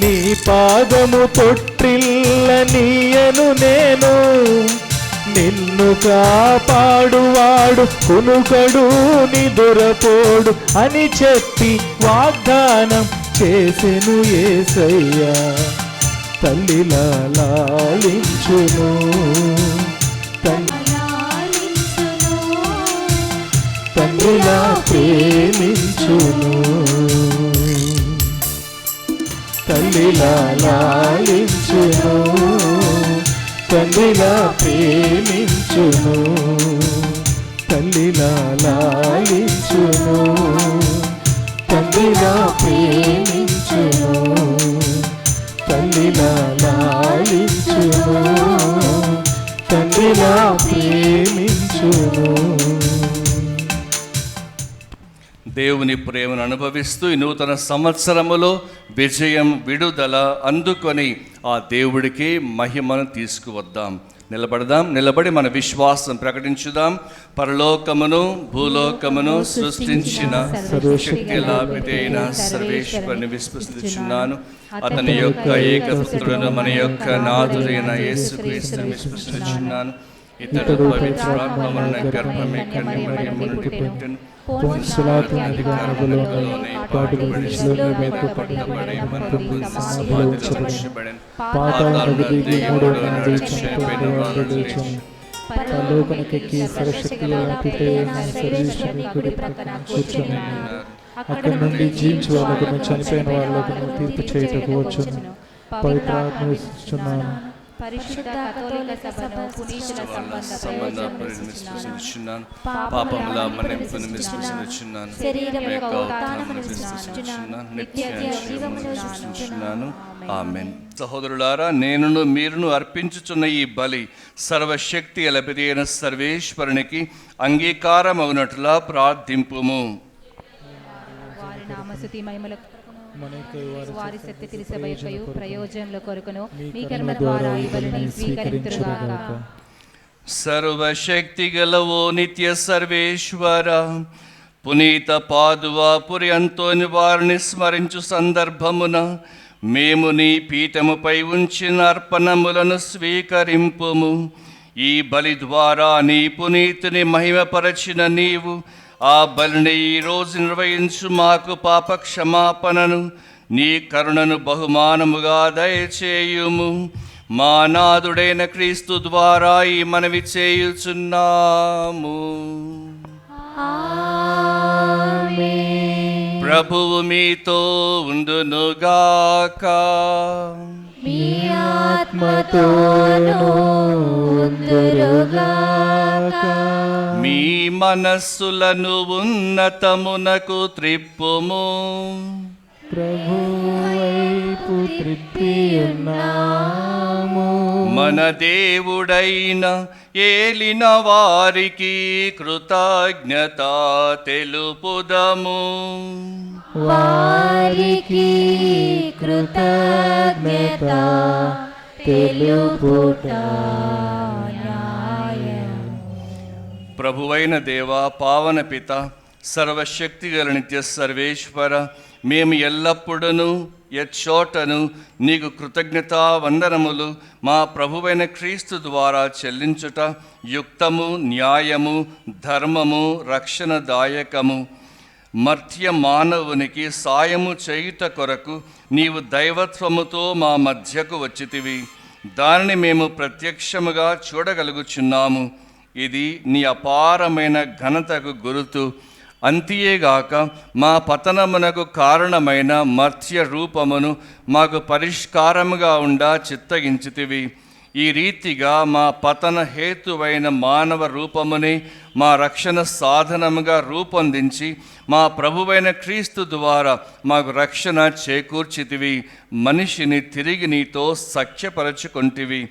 నీ పాదము తొట్టిల్ల నీయను నేను, నిన్ను కాపాడువాడు కునుకడు నిదురపోడు అని చెప్పి వాగ్దానం చేసెను యేసయ్యా. తల్లిలా లాలించును, తండ్రిలా ప్రేమించును. తల్లిలా లాలించును, తండ్రిలా ప్రేమించును. తల్లిలా లాలించును, తండ్రిలా ప్రేమించును. తల్లిలా లాలించును, తండ్రిలా ప్రేమించును. దేవుని ప్రేమను అనుభవిస్తూ ఈ నూతన సంవత్సరములో విజయం, విడుదల అందుకొని ఆ దేవుడికి మహిమను తీసుకువద్దాం. నిలబడి మన విశ్వాసం ప్రకటించుదాం. పరలోకమును భూలోకమును సృష్టించిన శక్తిలాభిదైన సర్వేశ్వరుని విశ్వసించుచున్నాను. అతని యొక్క ఏకపుత్రుడు మన యొక్క నాథుడైన యేసుక్రీస్తుని విశ్వసించుచున్నాను. ఇతడు పవిత్రాత్మమున గర్భమెక్కని మరియమ్మ నుండి పుట్టెను. పొంసులాతుని అధికారములో పాటుపడి శిలువలో పట్టబడి మరణింపబడి సమాధిలో ఉంచబడి పాతాళమునకు దిగి మూడవ నాడు చనిపోయిన వాడు లేచెను. పరలోకమునకెక్కి సర్వశక్తిగల పితయైన సర్వేశ్వరుని కుడి ప్రక్కన కూర్చుని ఉన్నాడు. అక్కడి నుండి జీవించు వాళ్ళకును చనిపోయిన వాళ్ళకును తీర్పు చేయుటకు వచ్చును. పవిత్రాత్మ విశ్వసిస్తున్నాను, పరిశుద్ధ కథోలిక సభను పునీతుల సంబంధ విశ్వసించుచున్నాను. పాపముల మన్నింపును విశ్వసించుచున్నాను. శరీరము యొక్క ఉత్థానమును ఉత్థానమును విశ్వసించుచున్నాను. నిత్య జీవమును విశ్వసించుచున్నాను. ఆమేన్. సహోదరులారా, నేనును మీరును అర్పించుచున్న ఈ బలి సర్వశక్తి లభిదైన సర్వేశ్వరునికి అంగీకారం అవునట్లా ప్రార్థింపుము. వారి నామస్తుతి మహిమలకు వారి శక్తి తిరిసబయకయు ప్రయోజనముల కొరకును మీ కర్మ ద్వారా ఈ బలిని స్వీకరించుగాక. సర్వశక్తిగల ఓ నిత్య సర్వేశ్వర, పునీత పాదువా పురి అంతోని వారిని స్మరించు సందర్భమున మేము నీ పీఠముపై ఉంచిన అర్పణములను స్వీకరింపుము. ఈ బలి ద్వారా నీ పునీతుని మహిమపరచిన నీవు ఆ బలిని ఈరోజు నిర్వహించు మాకు పాప క్షమాపణను, నీ కరుణను బహుమానముగా దయచేయుము. మా నాథుడైన క్రీస్తు ద్వారా ఈ మనవి చేయుచున్నాము. ప్రభువు మీతో ఉండునుగాక. మీ ఆత్మతోను ఉందురుగాక. మీ మనస్సులను ఉన్నతమునకు త్రిప్పుము. ప్రభు వైపు త్రిప్పి ఉన్నాము. మన దేవుడైన ఏలిన వారికి కృతజ్ఞత తెలుపుదము. వారికి కృతజ్ఞత తెలుపుట న్యాయం. ప్రభువైన దేవ, పావన పిత, సర్వశక్తి గల నిత్య సర్వేశ్వర, మేము ఎల్లప్పుడూ ఎచ్చోటను నీకు కృతజ్ఞతా వందనములు మా ప్రభువైన క్రీస్తు ద్వారా చెల్లించుట యుక్తము, న్యాయము, ధర్మము, రక్షణదాయకము. మర్త్య మానవునికి సాయము చేయుట కొరకు నీవు దైవత్వముతో మా మధ్యకు వచ్చితివి. దానిని మేము ప్రత్యక్షముగా చూడగలుగుచున్నాము. ఇది నీ అపారమైన ఘనతకు గురుతు. అంతియేగాక మా పతనమునకు కారణమైన మర్త్య రూపమును మాకు పరిష్కారముగా ఉండా చిత్తగించితివి. ఈ రీతిగా మా పతన హేతువైన మానవ రూపముని మా రక్షణ సాధనముగా రూపొందించి మా ప్రభువైన క్రీస్తు ద్వారా మాకు రక్షణ చేకూర్చితివి. మనిషిని తిరిగి నీతో సఖ్యపరచుకొంటివి.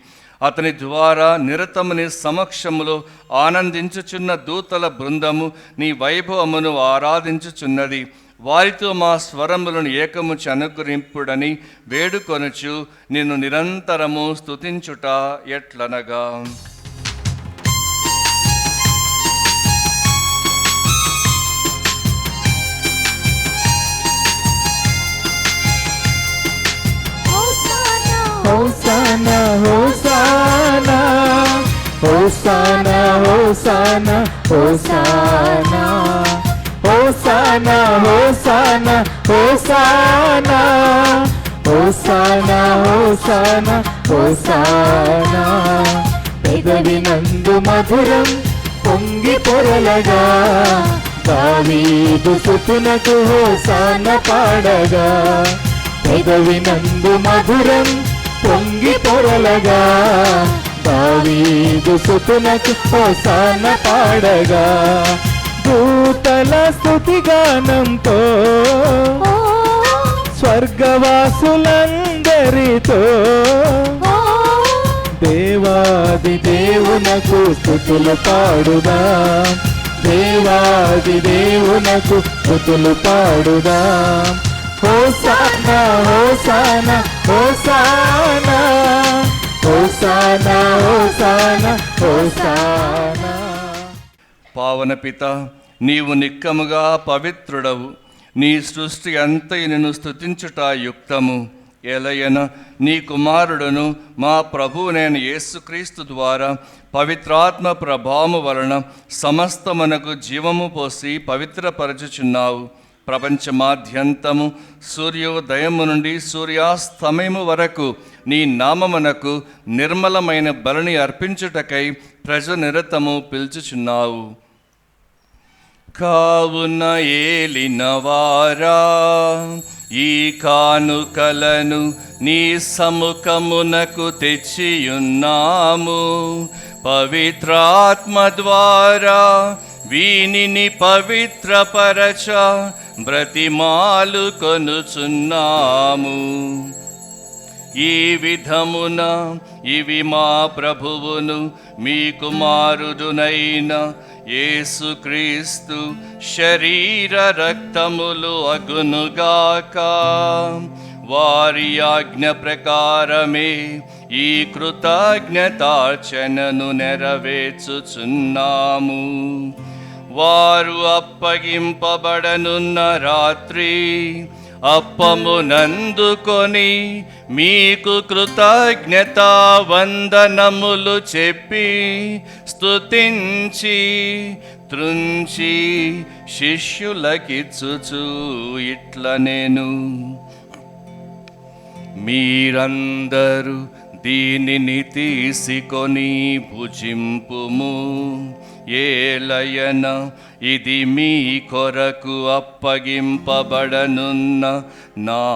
అతని ద్వారా నిరతముని సమక్షములో ఆనందించుచున్న దూతల బృందము నీ వైభవమును ఆరాధించుచున్నది. వారితో మా స్వరములను ఏకము అనుగ్రహింపుడని వేడుకొనుచు నిన్ను నిరంతరము స్తుతించుట ఎట్లనగా, హోసానా హోసానా హోసానా హోసానా హోసానా హోసానా హోసానా హోసానా హోసానా హోసానా హోసానా. పెదవినందు మధురం పొంగి పొరలగా దావీదు సుతునకు హోసానా పాడగా. పెదవినందు మధురం పొంగి పొరలగా దావీదు సుతునకు హోసానా పాడగా. దూతల స్తుతిగానంతో స్వర్గవాసులందరితో దేవాది దేవునకు స్తుతులు పాడుదా. దేవాది దేవునకు స్తుతులు పాడుదా. హోసానా హోసానా హోసానా హోసానా హోసానా హోసానా. పావన పిత, నీవు నిక్కముగా పవిత్రుడవు. నీ సృష్టి అంతయు నిన్ను స్తుతించుట యుక్తము. ఎలయన నీ కుమారుడును మా ప్రభువునైన యేసుక్రీస్తు ద్వారా పవిత్రాత్మ ప్రభావము వలన సమస్తమునకు జీవము పోసి పవిత్రపరచుచున్నావు. ప్రపంచమాద్యంతము సూర్యోదయము నుండి సూర్యాస్తమయము వరకు నీ నామమునకు నిర్మలమైన బలిని అర్పించుటకై ప్రజనిరతము పిలుచుచున్నావు. కావున ఏలినవారా, ఈ కానుకలను నీ సముఖమునకు తెచ్చియున్నాము. పవిత్రాత్మ ద్వారా వీనిని పవిత్రపరచ బ్రతిమాలు కొనుచున్నాము. ఈ విధమున ఇవి మా ప్రభువును మీ కుమారుడునైన యేసుక్రీస్తు శరీర రక్తములు అగునుగాక. వారి ఆజ్ఞ ప్రకారమే ఈ కృతజ్ఞతార్చనను నెరవేర్చుచున్నాము. వారు అప్పగింపబడనున్న రాత్రి అప్పమునందుకొని మీకు కృతజ్ఞతా వందనములు చెప్పి స్తుతించి త్రుంచి శిష్యులకిచ్చుచు ఇట్ల నేను, మీరందరూ దీనిని తీసుకొని భుజింపుము. ఏలయన ఇది మీ కొరకు అప్పగింపబడనున్న నా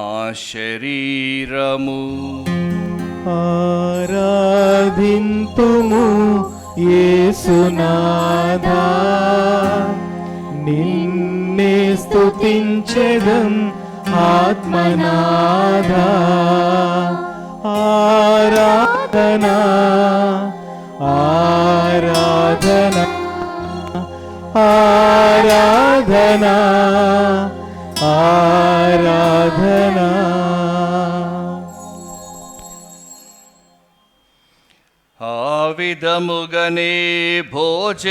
శరీరము. ఆరాధింతుము యేసునాథా, నిన్నే స్తుతించెదం ఆత్మనాథ ఆరాధనా ఆరాధనా ఆరాధనా ఆరాధనా. ఆ విధముగనే భోజనానంతరము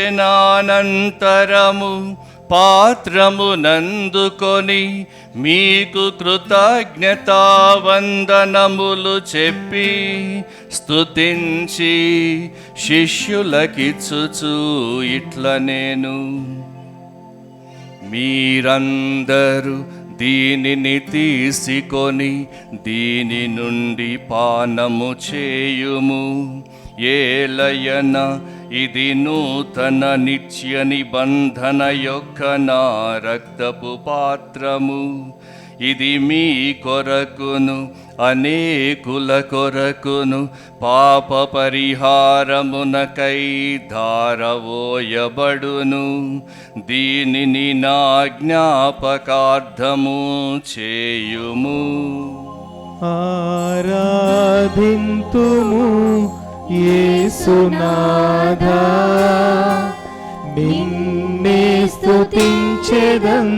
పాత్రమునందుకొని మీకు కృతజ్ఞతావందనములు చెప్పి స్తుతించి శిష్యులకిచ్చుచు ఇట్ల నేను, మీరందరూ దీనిని తీసుకొని దీని నుండి పానము చేయుము. ఏలయన ఇది నూతన నిత్య నిబంధన యొక్క నా రక్తపు పాత్రము. ఇది మీ కొరకును అనేకుల కొరకును పాప పరిహారమునకై ధారవోయబడును. దీనిని నా జ్ఞాపకార్థము చేయుము. ఆరాధింతుము యేసునాథా, నిన్నే స్తుతించెదన్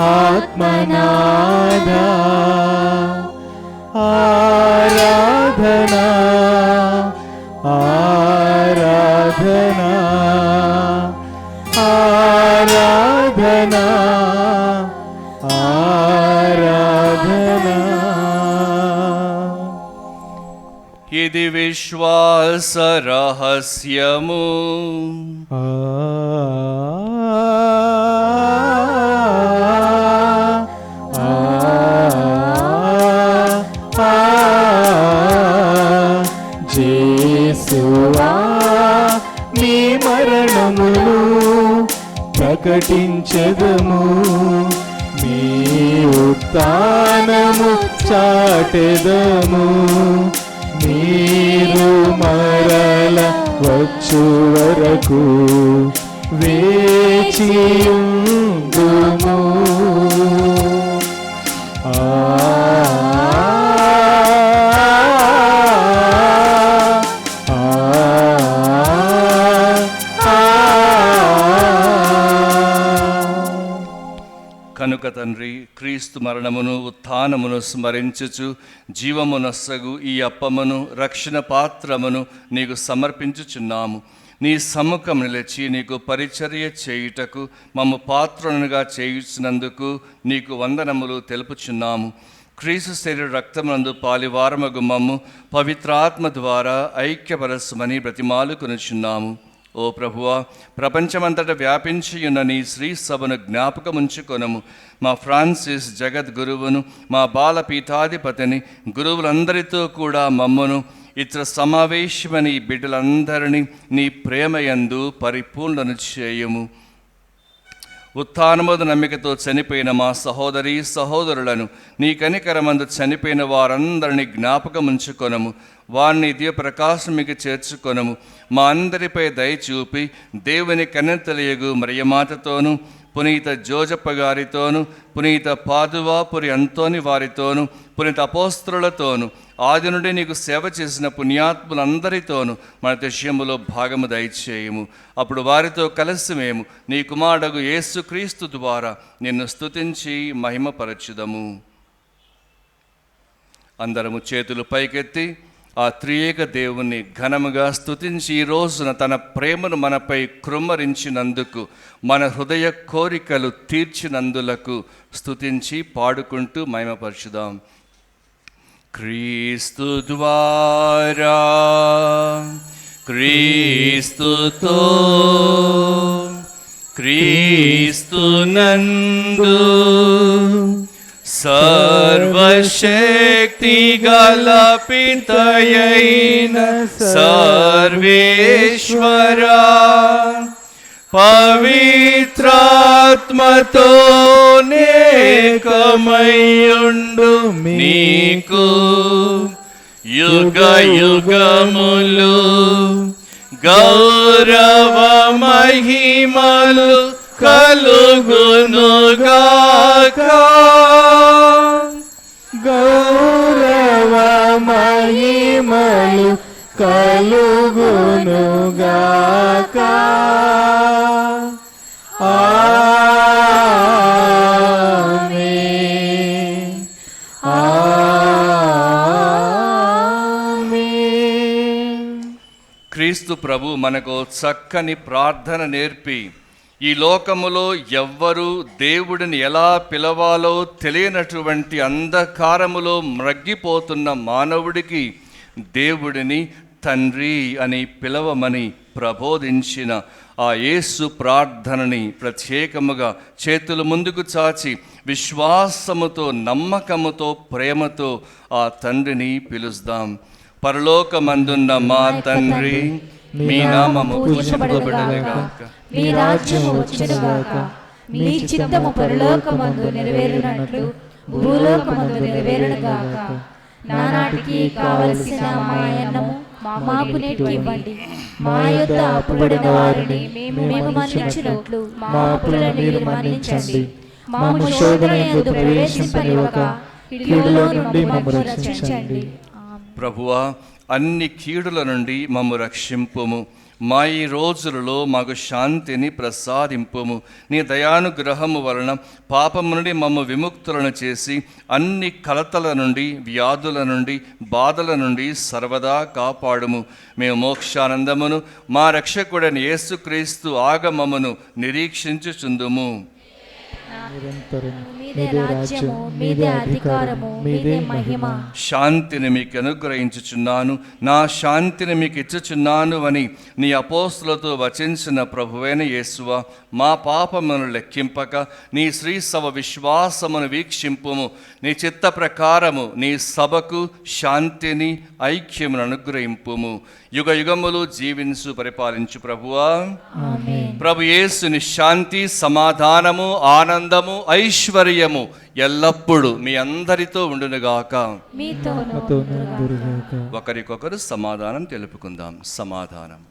ఆత్మనాథా. ఆరాధనా ఆరాధనా ఆరాధనా ఆరాధనా. ఇది విశ్వాస రహస్యము. జేసువా నీ మరణమును ప్రకటించెదము, మీ ఉత్థానము చాటెదము. మీరు మరల వచ్చు వరకు వేచియుందుము. కనుక తండ్రి, క్రీస్తు మరణమును ఉత్థానమును స్మరించుచు జీవమునొసగు ఈ అప్పమును రక్షణ పాత్రమును నీకు సమర్పించుచున్నాము. నీ సముఖం నిలిచి నీకు పరిచర్య చేయుటకు మమ్ము పాత్రునుగా చేయుచున్నందుకు నీకు వందనములు తెలుపుచున్నాము. క్రీస్తు శరీర రక్తమునందు పాలివారమగు మమ్ము పవిత్రాత్మ ద్వారా ఐక్యపరస్మని బ్రతిమాలుకొనుచున్నాము. ఓ ప్రభువా, ప్రపంచమంతటా వ్యాపించి ఉన్న నీ శ్రీ సభను జ్ఞాపకముంచుకొనము. మా ఫ్రాన్సిస్ జగద్గురువును, మా బాలపీఠాధిపతిని, గురువులందరితో కూడా మమ్మను ఇతర సమావేశమని బిడ్డలందరినీ నీ ప్రేమయందు పరిపూర్ణను చేయుము. ఉత్థానముద నమ్మికతో చనిపోయిన మా సహోదరీ సహోదరులను నీ కనికరమందు చనిపోయిన వారందరినీ జ్ఞాపకముంచుకొనము. వారిని దివ్యప్రకాశమికి చేర్చుకొనము. మా అందరిపై దయచూపి దేవుని కన్నెతలియగు మరియమాతతోనూ, పునీత జోజప్ప గారితోనూ, పునీత పాదువాపురి అంతోని వారితోనూ, పునీత అపోస్తలులతోనూ, ఆది నుండి నీకు సేవ చేసిన పుణ్యాత్ములందరితోనూ మన విషయములో భాగము దయచేయము. అప్పుడు వారితో కలిసి మేము నీ కుమారుడగు యేసుక్రీస్తు ద్వారా నిన్ను స్తుతించి మహిమపరచుదము. అందరము చేతులు పైకెత్తి ఆ త్రియేక దేవుణ్ణి ఘనముగా స్తుతించి ఈ రోజున తన ప్రేమను మనపై కృమ్మరించినందుకు, మన హృదయ కోరికలు తీర్చినందులకు స్తుతించి పాడుకుంటూ మహిమపరచుదాం. క్రీస్తు ద్వారా, క్రీస్తుతో, క్రీస్తునందు సర్వశక్తి గల పితయైన సర్వేశ్వరా, పవిత్రాత్మతో నేకమయుండు నీకు యుగ యుగములు గౌరవ మహిమలు కలుగునుగాక. మహిమలు కలుగునుగాక. ఆమేన్. ఆమేన్. క్రీస్తు ప్రభు మనకు చక్కని ప్రార్థన నేర్పి ఈ లోకములో ఎవ్వరూ దేవుడిని ఎలా పిలవాలో తెలియనటువంటి అంధకారములో మ్రగ్గిపోతున్న మానవుడికి దేవుడిని తండ్రి అని పిలవమని ప్రబోధించిన ఆ యేసు ప్రార్థనని ప్రత్యేకముగా చేతులు ముందుకు చాచి విశ్వాసముతో, నమ్మకముతో, ప్రేమతో ఆ తండ్రిని పిలుస్తాం. పరలోకమందున్న మా తండ్రి, మీ నామము పూజింపబడునుగాక, మీ రాజ్యము వచ్చునుగాక, మీ చిత్తము పరలోకమందు నెరవేరునట్లు భూలోకమందు నెరవేరునుగాక. నానాటికి కావలసిన మా అన్నము మాకు నేటికి ఇవ్వండి. మా యొద్ద అప్పుబడిన వారిని మేము మన్నించినట్లు మా అప్పులను మీరు మన్నించండి. మమ్ము శోధనయందు ప్రవేశింపనివ్వక కీడులో నుండి మమ్ము రక్షించండి. ప్రభువా, అన్ని కీడుల నుండి మమ్ము రక్షింపుము. మా ఈ రోజులలో మాకు శాంతిని ప్రసాదింపుము. నీ దయానుగ్రహము వలన పాపము నుండి మమ్ము విముక్తులను చేసి అన్ని కలతల నుండి, వ్యాధుల నుండి, బాధల నుండి సర్వదా కాపాడుము. మేము మోక్షానందమును మా రక్షకుడైన యేసుక్రీస్తు ఆగమమును నిరీక్షించుచుందుము. నిరంతరం మీదే రాజ్యము, మీదే అధికారము, మీదే మహిమ. శాంతిని మీకు అనుగ్రహించుచున్నాను, నా శాంతిని మీకు ఇచ్చుచున్నాను అని నీ అపోస్తులతో వచించిన ప్రభువైన యేసువా, మా పాపమును లెక్కింపక నీ శ్రీసభ విశ్వాసమును వీక్షింపుము. నీ చిత్త ప్రకారము నీ సభకు శాంతిని, ఐక్యమును అనుగ్రహింపుము. యుగ యుగములు జీవించు పరిపాలించు ప్రభువా. ప్రభు యేసుని శాంతి, సమాధానము, ఆనందము, ఐశ్వర్యము ఎల్లప్పుడూ మీ అందరితో ఉండునుగాక. ఒకరికొకరు సమాధానం తెలుపుకుందాం. సమాధానం.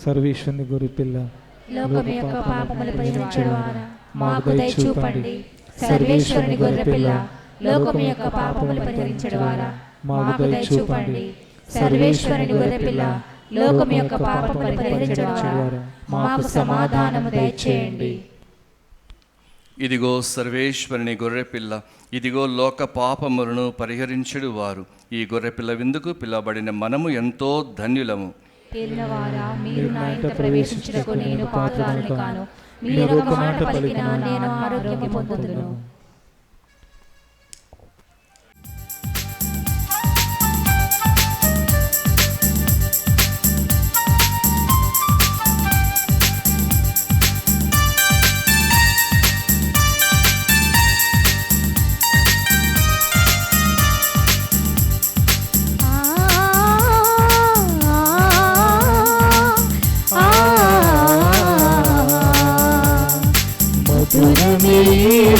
సర్వేశ్వరుని గొర్రెపిల్ల, లోకము యొక్క పాపములు పరిహరించువాడా, మాకు దయ చూపండి. సర్వేశ్వరుని గొర్రెపిల్ల, లోకము యొక్క పాపములు పరిహరించువాడా, మాకు దయ చూపండి. సర్వేశ్వరుని గొర్రెపిల్ల, లోకము యొక్క పాపములు పరిహరించువాడా, మాకు సమాధానము దయచేయండి. ఇదిగో సర్వేశ్వరుని గొర్రెపిల్ల, ఇదిగో లోక పాపములను పరిహరించుడు వారు. ఈ గొర్రెపిల్ల విందుకు పిలవబడిన మనము ఎంతో ధన్యులము. ఏలినవారా, మీరు నా ఇంట ప్రవేశించుటకు నేను పాత్రురాలిని కాను. మీరు ఒక మాట పలికినా నేను ఆరోగ్యము పొందుదును.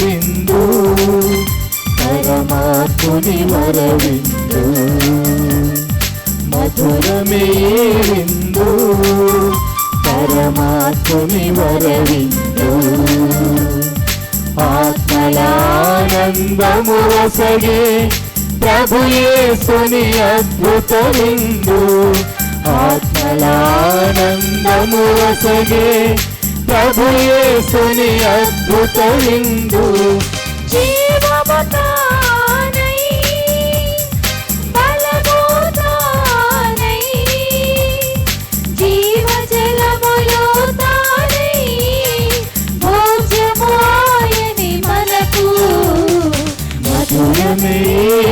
విందు పరమాత్ముని వరవిందు, మధురమే విందు పరమాత్ముని వరవిందు. ఆత్మలానందము వసగే ప్రభు యేసుని అద్భుత విందు. ఆత్మలానందము వసగే ప్రభు యేసుని అద్భుత విందు. జీవము తానై, బలము తానై, జీవజలములో తానై, భోజ్యము ఆయని మనకు. మధురమే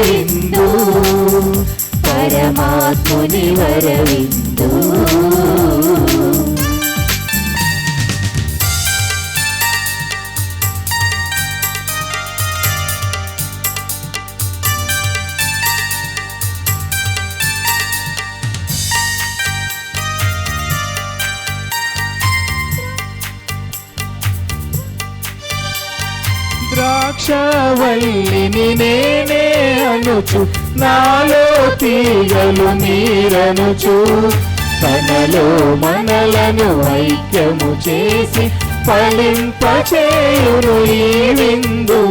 విందు పరమాత్ముని వరవిందు. ద్రాక్షవల్లిని నేనే అనుచు, నాలో తీగలు మీరనుచు, తనలో మనలను ఐక్యము చేసి ఫలింపచేయును ఈ విందు.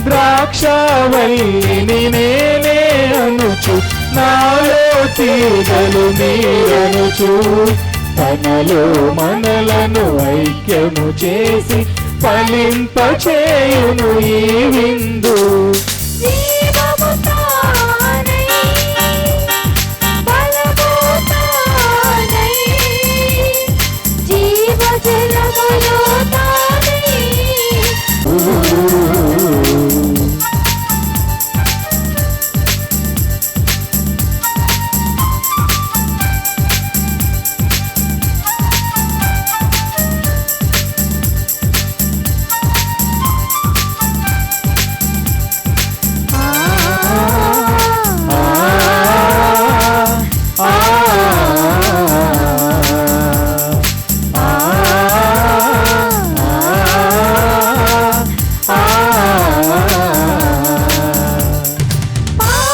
ద్రాక్షవల్లిని నేనే అనుచు నాలో తీగలు మీరనుచు తనలో మనలను ఐక్యము చేసి ఫలింపచేయును ఈ విందు. జీవము తానై, బలము తానై, జీవజలములో తానై.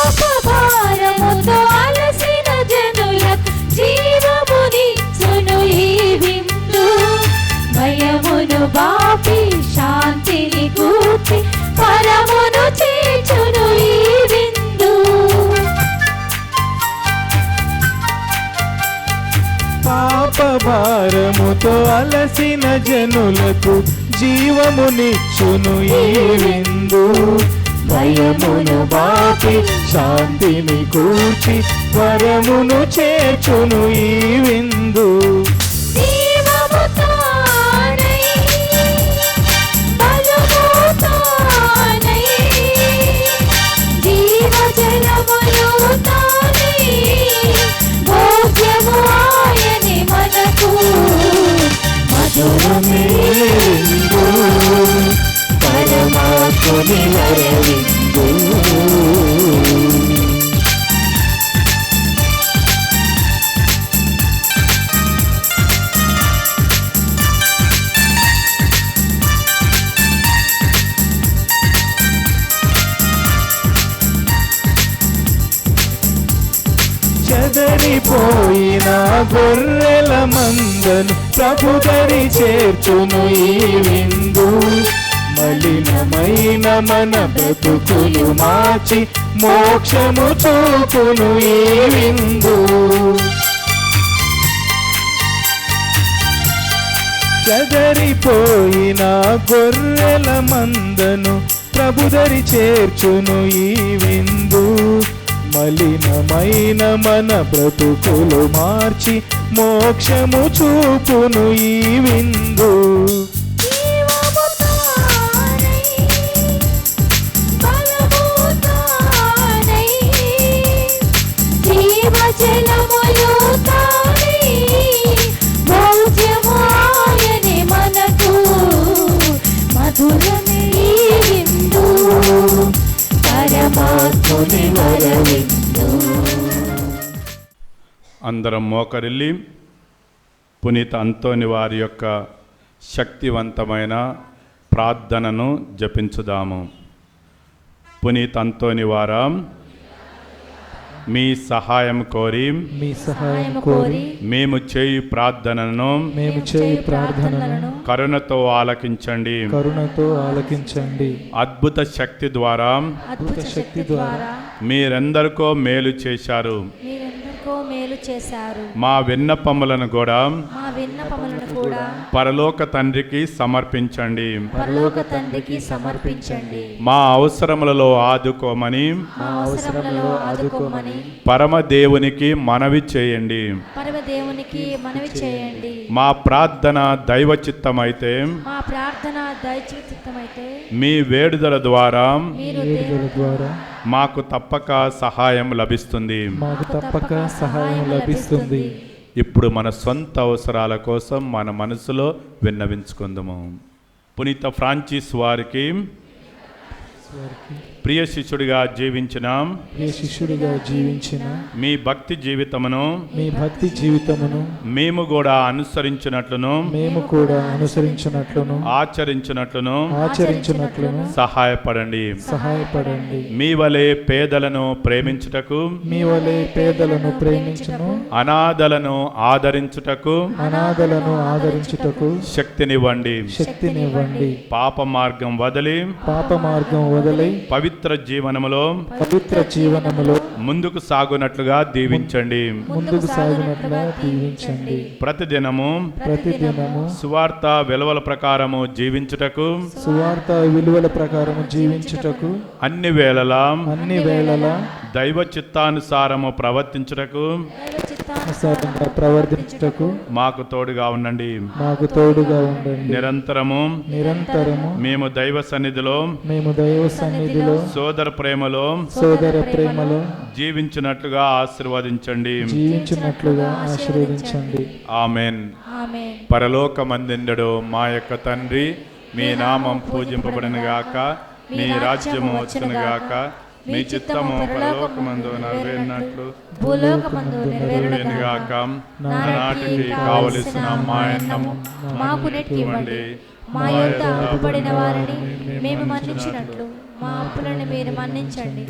పాపభారముతో అలసిన జనులకు జీవమునిచ్చును ఈ విందు. భయమును బాపి శాంతిని కూర్చి పరమును చేర్చును ఈ విందు. పాపభారముతో అలసిన జనులకు జీవమునిచ్చును ఈ విందు. భయమును బాపి శాంతిని కూర్చి వరమును చేర్చును ఈ విందు. జీవము తానై, బలము తానై, జీవజలములో తానై. భోగ్యము ఆయనే మనకు, మధురమే విందు, పరమాత్ముని వరవిందు. చెదరిపోయిన గొర్రెల మందను ప్రభుదరి చేర్చును ఈ విందు. మలినమైన మన బ్రతుకులు మార్చి మోక్షము చూపును ఈ విందు. చెదరిపోయిన గొర్రెల మందను ప్రభుదరి చేర్చును ఈ విందు. మలినమైన మన బ్రతుకులు మార్చి మోక్షము చూపును ఈ విందు. జీవము తానై, బలము తానై, జీవజలములో తానై. భోజ్యము ఆయనే మనకు, మధురమే ఈ విందు. పరమాత్ముని వరవిందు. అందరం మోకరిల్లి పునీత అంతోని వారి యొక్క శక్తివంతమైన ప్రార్థనను జపించుదాము. పునీత అంతోని వారా, మీ సహాయం కోరి మీ సహాయం కోరి మేము చేయు ప్రార్థనను కరుణతో ఆలకించండి. అద్భుత శక్తి ద్వారా మీరెందరికో మేలు చేశారు. మా విన్నపములను కూడా పరలోక తండ్రికి సమర్పించండి. మా అవసరములలో ఆదుకోమని పరమదేవునికి మనవి చేయండి. మా ప్రార్థన దైవ చిత్తమైతే మీ వేడుదల ద్వారా మాకు తప్పక సహాయం లభిస్తుంది. ఇప్పుడు మన సొంత అవసరాల కోసం మన మనసులో విన్నవించుకుందాము. పునీత ఫ్రాన్సిస్ వారికి ప్రియ శిష్యుడిగా జీవించిన మీ భక్తి జీవితమును మేము కూడా అనుసరించినట్లును ఆచరించినట్లును సహాయపడండి. మీ వలె పేదలను ప్రేమించుటకు అనాథలను ఆదరించుటకు శక్తినివ్వండి. పాప మార్గం వదిలి మొదలై పవిత్ర జీవనములో పవిత్ర జీవనములో ముందుకు సాగునట్లుగా దీవించండి. ముందుకు సాగినట్లుగా దీవించండి. ప్రతిదినము ప్రతిదినము సువార్త విలువల ప్రకారము జీవించుటకు సువార్త విలువల ప్రకారము జీవించుటకు అన్ని వేళలా దైవ చిత్తానుసారము ప్రవర్తించుటకు అనుసారంగా ప్రవర్తించుటకు మాకు తోడుగా ఉండండి. నిరంతరము మేము దైవ సన్నిధిలో సోదర ప్రేమలో జీవించినట్లుగా ఆశీర్వదించండి. ఆమేన్. పరలోకమందుండు మా యొక్క తండ్రి, మీ నామం పూజింపబడును గాక, మీ రాజ్యము వచ్చును గాక, మీ చిత్తము పరలోకమందు నెరవేరినట్లు భూలోకమందు నెరవేరును గాక. నాటికి కావలసిన మా అన్నము మాకు నెట్టివ్వండి. మా యొద్ద అప్పుబడిన వారిని మేము మన్నించినట్లు మా అప్పులను మీరు మన్నించండి.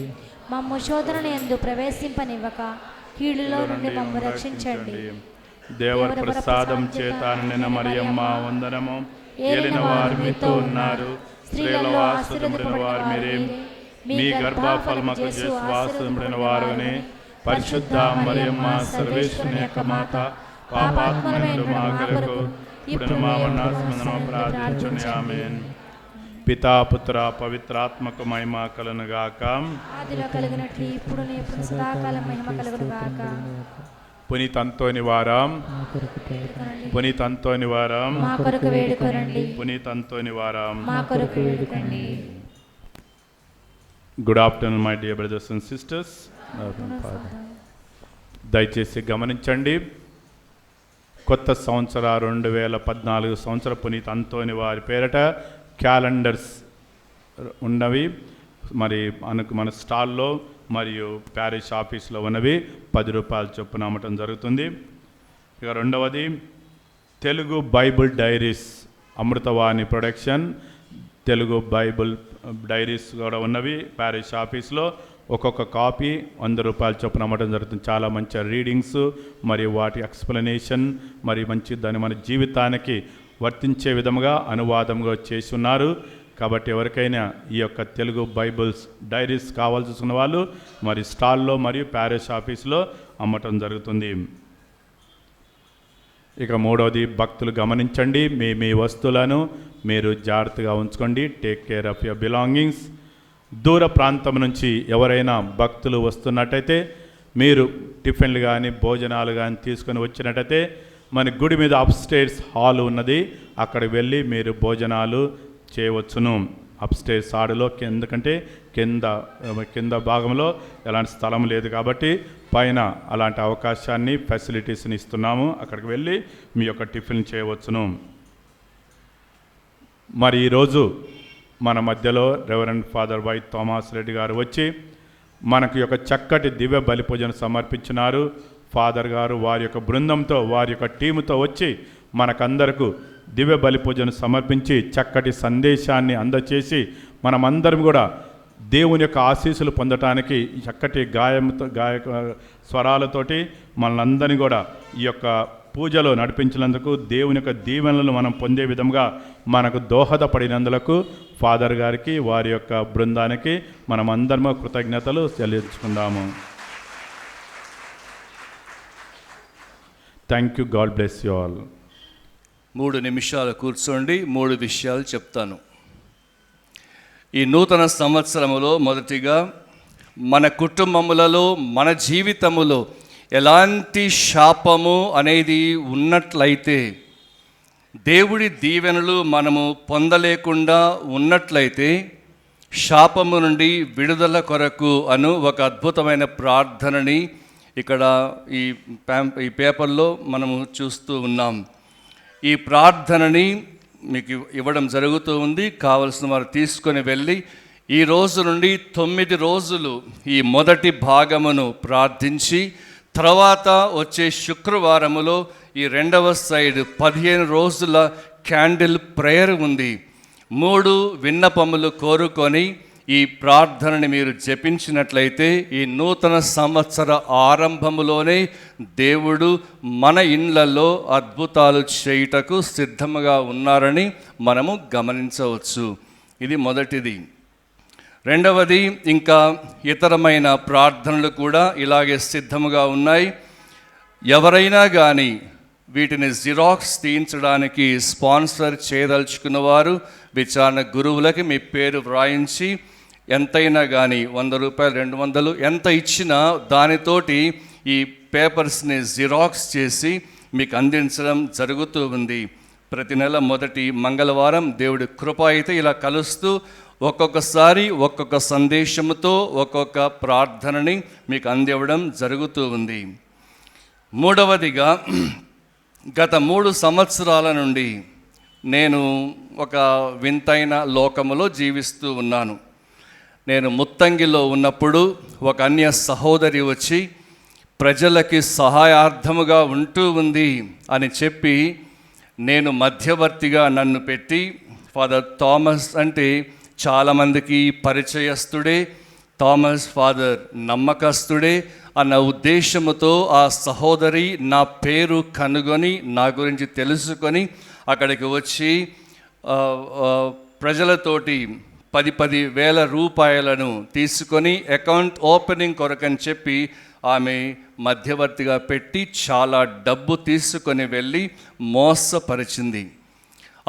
మమ్ము శోధనను యందు ప్రవేశింపనివ్వక కీడులో నుండి మమ్ము రక్షించండి. దేవర ప్రసాదం చేత నిన్న మరియమ్మ వందనము. ఏలిన వారు మీతో ఉన్నారు, స్త్రీలలో ఆశీర్వదింపబడిన వారు మీరే. మీ గర్భఫలముకు యేసు ఆశీర్వదింపబడిన వారుని. పరిశుద్ధ మరియమ్మ సర్వేశ్వరుని యొక్క మాత, పాపాత్ములైన మా కొరకు ఇప్పుడు మా మరణాసమయంలో ప్రార్థించండి. ఆమేన్. పితా పుత్ర పవిత్రాత్మకు మహిమ కలుగును గాక. ఆదిలో కలిగినట్లు ఇప్పుడు ఎప్పుడు సదాకాలం మహిమ కలుగును గాక. పునీత అంతోని వారం, పునీత అంతోని వారం, మా కొరకు వేడుకోరండి. పునీత అంతోని వారం. మా కొరకు వేడుకోండి. Good afternoon my dear brothers and sisters. దయచేసి గమనించండి, కొత్త సంవత్సర 2014 సంవత్సర పునీత అంతోని వారి పేరట క్యాలెండర్స్ ఉన్నవి. మరి మన స్టాల్లో మరియు ప్యారిష్ ఆఫీస్లో ఉన్నవి 10 రూపాయల చొప్పున అమ్మటం జరుగుతుంది. ఇక రెండవది Telugu Bible diaries, Amruthavani production Telugu Bible diaries కూడా ఉన్నవి ప్యారిష్ ఆఫీస్లో. ఒక్కొక్క కాపీ 100 రూపాయల చొప్పున అమ్మటం జరుగుతుంది. చాలా మంచి రీడింగ్స్ మరియు వాటి ఎక్స్ప్లెనేషన్ మరి మంచి దాన్ని మన జీవితానికి వర్తించే విధముగా అనువాదంగా చేసి ఉన్నారు. కాబట్టి ఎవరికైనా ఈ యొక్క తెలుగు బైబుల్స్ డైరీస్ కావాల్సిన వాళ్ళు మరి స్టాల్లో మరియు ప్యారిష్ ఆఫీస్లో అమ్మటం జరుగుతుంది. ఇక మూడవది భక్తులు గమనించండి, మీ వస్తువులను మీరు జాగ్రత్తగా ఉంచుకోండి. Take care of your belongings. దూర ప్రాంతం నుంచి ఎవరైనా భక్తులు వస్తున్నట్టయితే మీరు టిఫిన్లు కానీ భోజనాలు కానీ తీసుకొని వచ్చినట్టయితే మన గుడి మీద అప్స్టేర్స్ హాల్ ఉన్నది, అక్కడికి వెళ్ళి మీరు భోజనాలు చేయవచ్చును. అప్స్టేర్స్ ఆడలో ఎందుకంటే కింద భాగంలో ఎలాంటి స్థలం లేదు కాబట్టి పైన అలాంటి అవకాశాన్ని ఫెసిలిటీస్ని ఇస్తున్నాము. అక్కడికి వెళ్ళి మీ యొక్క టిఫిన్ చేయవచ్చును. మరి ఈరోజు మన మధ్యలో reverend father Y Thomas Reddy garu వచ్చి మనకు యొక్క చక్కటి దివ్య బలి పూజను సమర్పించినారు. ఫాదర్ గారు వారి యొక్క బృందంతో వారి యొక్క టీముతో వచ్చి మనకందరకు దివ్య బలి పూజను సమర్పించి చక్కటి సందేశాన్ని అందచేసి మనమందరం కూడా దేవుని యొక్క ఆశీస్సులు పొందటానికి చక్కటి గాయక స్వరాలతోటి మనందరినీ కూడా ఈ యొక్క పూజలో నడిపించినందుకు దేవుని యొక్క దీవెనలను మనం పొందే విధంగా మనకు దోహదపడినందులకు ఫాదర్ గారికి వారి యొక్క బృందానికి మనమందరము కృతజ్ఞతలు చెల్లించుకుందాము. Thank you. God bless you all. 3 నిమిషాలు కూర్చోండి. 3 విషయాలు చెప్తాను. ఈ నూతన సంవత్సరములో మొదటిగా మన కుటుంబములలో మన జీవితములో ఎలాంటి శాపము అనేది ఉన్నట్లయితే, దేవుడి దీవెనలు మనము పొందలేకుండా ఉన్నట్లయితే శాపము నుండి విడుదల కొరకు అను ఒక అద్భుతమైన ప్రార్థనని ఇక్కడ ఈ పేపర్లో మనము చూస్తూ ఉన్నాం. ఈ ప్రార్థనని మీకు ఇవ్వడం జరుగుతూ ఉంది. కావలసిన వారు తీసుకొని వెళ్ళి ఈ రోజు నుండి 9 రోజులు ఈ మొదటి భాగమును ప్రార్థించి తర్వాత వచ్చే శుక్రవారములో ఈ రెండవ సైడ్ 15 రోజుల క్యాండిల్ ప్రేయర్ ఉంది. 3 విన్నపములు కోరుకొని ఈ ప్రార్థనని మీరు జపించినట్లయితే ఈ నూతన సంవత్సర ఆరంభములోనే దేవుడు మన ఇండ్లలో అద్భుతాలు చేయుటకు సిద్ధముగా ఉన్నారని మనము గమనించవచ్చు. ఇది మొదటిది. రెండవది, ఇంకా ఇతరమైన ప్రార్థనలు కూడా ఇలాగే సిద్ధముగా ఉన్నాయి. ఎవరైనా కానీ వీటిని జిరాక్స్ తీయించడానికి స్పాన్సర్ చేయదలుచుకున్నవారు విచారణ గురువులకి మీ పేరు వ్రాయించి ఎంతైనా కానీ 100 రూపాయలు, 200 ఎంత ఇచ్చినా దానితోటి ఈ పేపర్స్ని జిరాక్స్ చేసి మీకు అందించడం జరుగుతూ ఉంది. ప్రతి నెల మొదటి మంగళవారం దేవుడి కృప అయితే ఇలా కలుస్తూ ఒక్కొక్కసారి ఒక్కొక్క సందేశంతో ఒక్కొక్క ప్రార్థనని మీకు అందివ్వడం జరుగుతూ ఉంది. మూడవదిగా, గత 3 సంవత్సరాల నుండి నేను ఒక వింతైన లోకములో జీవిస్తూ ఉన్నాను. నేను ముత్తంగిలో ఉన్నప్పుడు ఒక అన్య సహోదరి వచ్చి ప్రజలకి సహాయార్థముగా ఉంటూ ఉంది అని చెప్పి నేను మధ్యవర్తిగా నన్ను పెట్టి, ఫాదర్ థామస్ అంటే చాలామందికి పరిచయస్తుడే, థామస్ ఫాదర్ నమ్మకస్తుడే అన్న ఉద్దేశముతో ఆ సహోదరి నా పేరు కనుగొని నా గురించి తెలుసుకొని అక్కడికి వచ్చి ప్రజలతోటి 10 వేల రూపాయలను తీసుకొని అకౌంట్ ఓపెనింగ్ కొరకని చెప్పి ఆమె మధ్యవర్తిగా పెట్టి చాలా డబ్బు తీసుకొని వెళ్ళి మోసపరిచింది.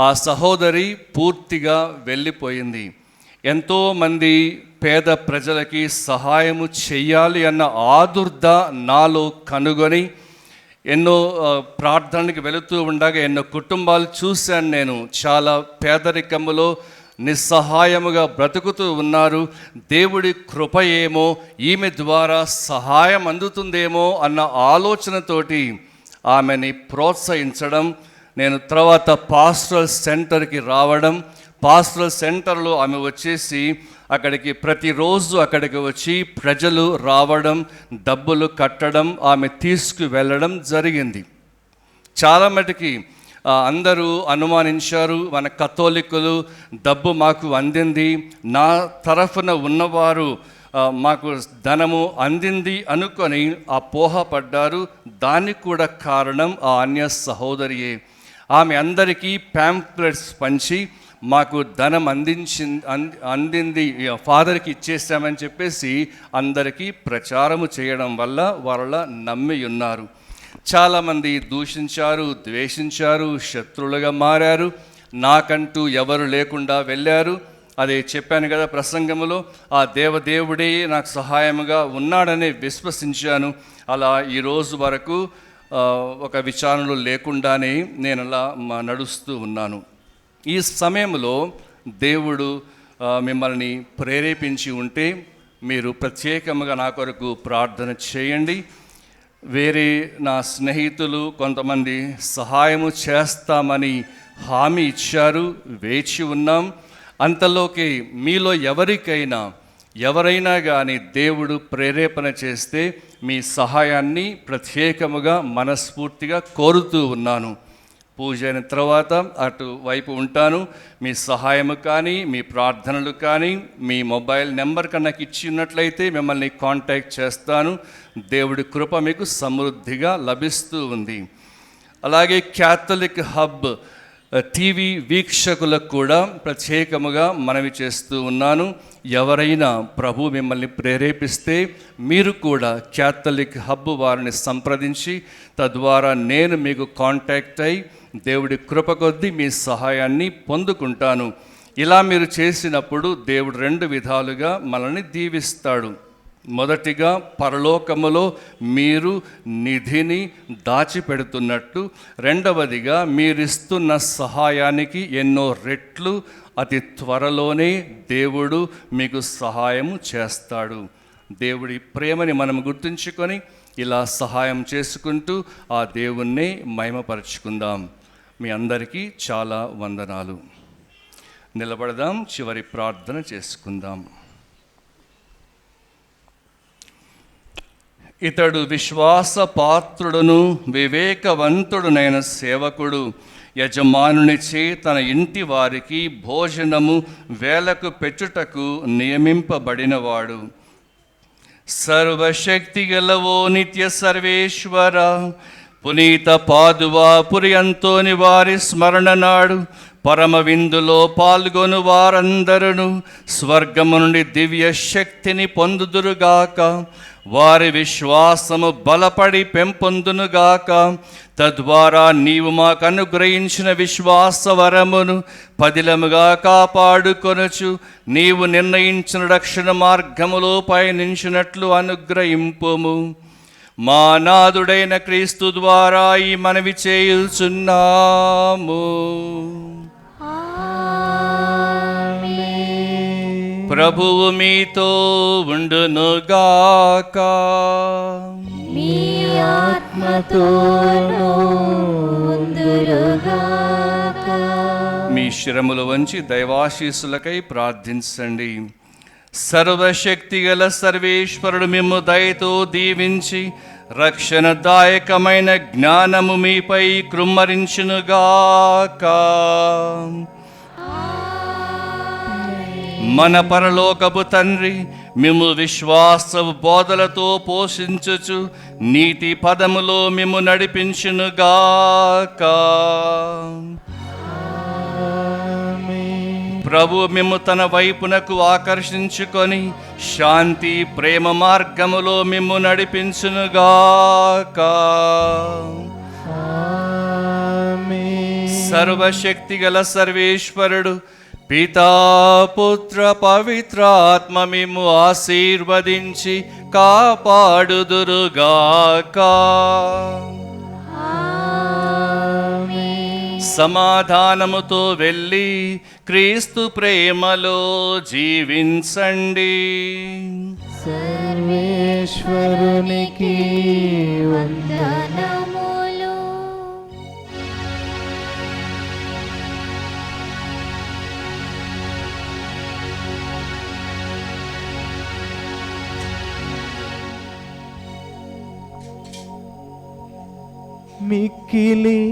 ఆ సహోదరి పూర్తిగా వెళ్ళిపోయింది. ఎంతోమంది పేద ప్రజలకి సహాయము చెయ్యాలి అన్న ఆదుర్ద నాలో కనుగొని ఎన్నో ప్రార్థనలకు వెళుతూ ఉండగా ఎన్నో కుటుంబాలు చూశాను. నేను చాలా పేదరికములో నిస్సహాయముగా బ్రతుకుతూ ఉన్నారు. దేవుడి కృప ఏమో, ఈమె ద్వారా సహాయం అందుతుందేమో అన్న ఆలోచనతోటి ఆమెని ప్రోత్సహించడం, నేను తర్వాత పాస్టరల్ సెంటర్కి రావడం, పాస్టరల్ సెంటర్లో ఆమె వచ్చేసి అక్కడికి ప్రతిరోజు అక్కడికి వచ్చి ప్రజలు రావడం, డబ్బులు కట్టడం, ఆమె తీసుకువెళ్ళడం జరిగింది. చాలా మటుకి అందరూ అనుమానించారు, మన కథోలికులు డబ్బు మాకు అందింది, నా తరఫున ఉన్నవారు మాకు ధనము అందింది అనుకొని అపోహపడ్డారు. దానికి కూడా కారణం ఆ అన్య సహోదరియే. ఆమె అందరికీ ప్యాంప్లెట్స్ పంచి మాకు ధనం అందింది, ఫాదర్కి ఇచ్చేసామని చెప్పేసి అందరికీ ప్రచారము చేయడం వల్ల వాళ్ళ నమ్మి ఉన్నారు. చాలామంది దూషించారు, ద్వేషించారు, శత్రువులుగా మారారు. నాకంటూ ఎవరు లేకుండా వెళ్ళారు. అదే చెప్పాను కదా ప్రసంగంలో, ఆ దేవదేవుడే నాకు సహాయముగా ఉన్నాడని విశ్వసించాను. అలా ఈరోజు వరకు ఒక విచారణలు లేకుండానే నేను అలా నడుస్తూ ఉన్నాను. ఈ సమయంలో దేవుడు మిమ్మల్ని ప్రేరేపించి ఉంటే మీరు ప్రత్యేకంగా నా కొరకు ప్రార్థన చేయండి. వేరే నా స్నేహితులు కొంతమంది సహాయము చేస్తామని హామీ ఇచ్చారు, వేచి ఉన్నాం. అంతలోకి మీలో ఎవరైనా కానీ దేవుడు ప్రేరేపణ చేస్తే మీ సహాయాన్ని ప్రత్యేకముగా మనస్ఫూర్తిగా కోరుతూ ఉన్నాను. పూజ అయిన తర్వాత అటువైపు ఉంటాను. మీ సహాయము కానీ, మీ ప్రార్థనలు కానీ, మీ మొబైల్ నెంబర్ కన్నా ఇచ్చి ఉన్నట్లయితే మిమ్మల్ని కాంటాక్ట్ చేస్తాను. దేవుడి కృప మీకు సమృద్ధిగా లభిస్తూ ఉంది. అలాగే క్యాథలిక్ హబ్ టీవీ వీక్షకులకు కూడా ప్రత్యేకముగా మనవి చేస్తూ ఉన్నాను. ఎవరైనా ప్రభు మిమ్మల్ని ప్రేరేపిస్తే మీరు కూడా క్యాథలిక్ హబ్ వారిని సంప్రదించి తద్వారా నేను మీకు కాంటాక్ట్ అయి దేవుడి కృప కొద్దీ మీ సహాయాన్ని పొందుకుంటాను. ఇలా మీరు చేసినప్పుడు దేవుడు 2 విధాలుగా మనల్ని దీవిస్తాడు. మొదటిగా పరలోకములో మీరు నిధిని దాచిపెడుతున్నట్టు, రెండవదిగా మీరిస్తున్న సహాయానికి ఎన్నో రెట్లు అతి త్వరలోనే దేవుడు మీకు సహాయము చేస్తాడు. దేవుడి ప్రేమని మనం గుర్తుంచుకొని ఇలా సహాయం చేసుకుంటూ ఆ దేవుణ్ణి మహిమపరుచుకుందాం. మీ అందరికీ చాలా వందనాలు. నిలబడదాం, చివరి ప్రార్థన చేసుకుందాం. ఇతడు విశ్వాసపాత్రుడును వివేకవంతుడునైన సేవకుడు, యజమానునిచే తన ఇంటి వారికి భోజనము వేలకు పెట్టుటకు నియమింపబడినవాడు. సర్వశక్తి గలవో నిత్య సర్వేశ్వర, పునీత పాదువా పురి అంతోని వారి స్మరణ నాడు పరమ విందులో పాల్గొను వారందరూ స్వర్గము నుండి దివ్య శక్తిని పొందుదురుగాక. వారి విశ్వాసము బలపడి పెంపొందునుగాక. తద్వారా నీవు మాకు అనుగ్రహించిన విశ్వాస వరమును పదిలముగా కాపాడుకొనుచు నీవు నిర్ణయించిన రక్షణ మార్గములో పయనించినట్లు అనుగ్రహింపుము. మా నాథుడైన క్రీస్తు ద్వారా ఈ మనవి చేయుచున్నాము. ప్రభువు మీతో ఉండునుగాక. మీ ఆత్మతోనూ ఉందురుగాక. మీ శిరములు వంచి దైవాశీస్సులకై ప్రార్థించండి. సర్వశక్తిగల సర్వేశ్వరుడు మిమ్ము దయతో దీవించి రక్షణదాయకమైన జ్ఞానము మీపై కృమ్మరించునుగాక. మన పరలోకపు తండ్రి మిమ్ము విశ్వాస బోధలతో పోషించుచు నీతి పదములో మిమ్ము నడిపించునుగాక. ప్రభు మిమ్ము తన వైపునకు ఆకర్షించుకొని శాంతి ప్రేమ మార్గములో మిమ్ము నడిపించునుగాక. సర్వశక్తిగల సర్వేశ్వరుడు పితా పుత్ర పవిత్రాత్మ మిమ్ము ఆశీర్వదించి కాపాడుదురుగాక. సమాధానముతో వెళ్ళి క్రీస్తు ప్రేమలో జీవించండి. సర్వేశ్వరునికి వందనములు. మిక్కిలి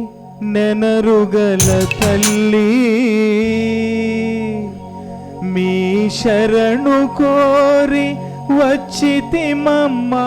నెనరుగల తల్లి మీ శరణు కోరి వచ్చితిమమ్మా.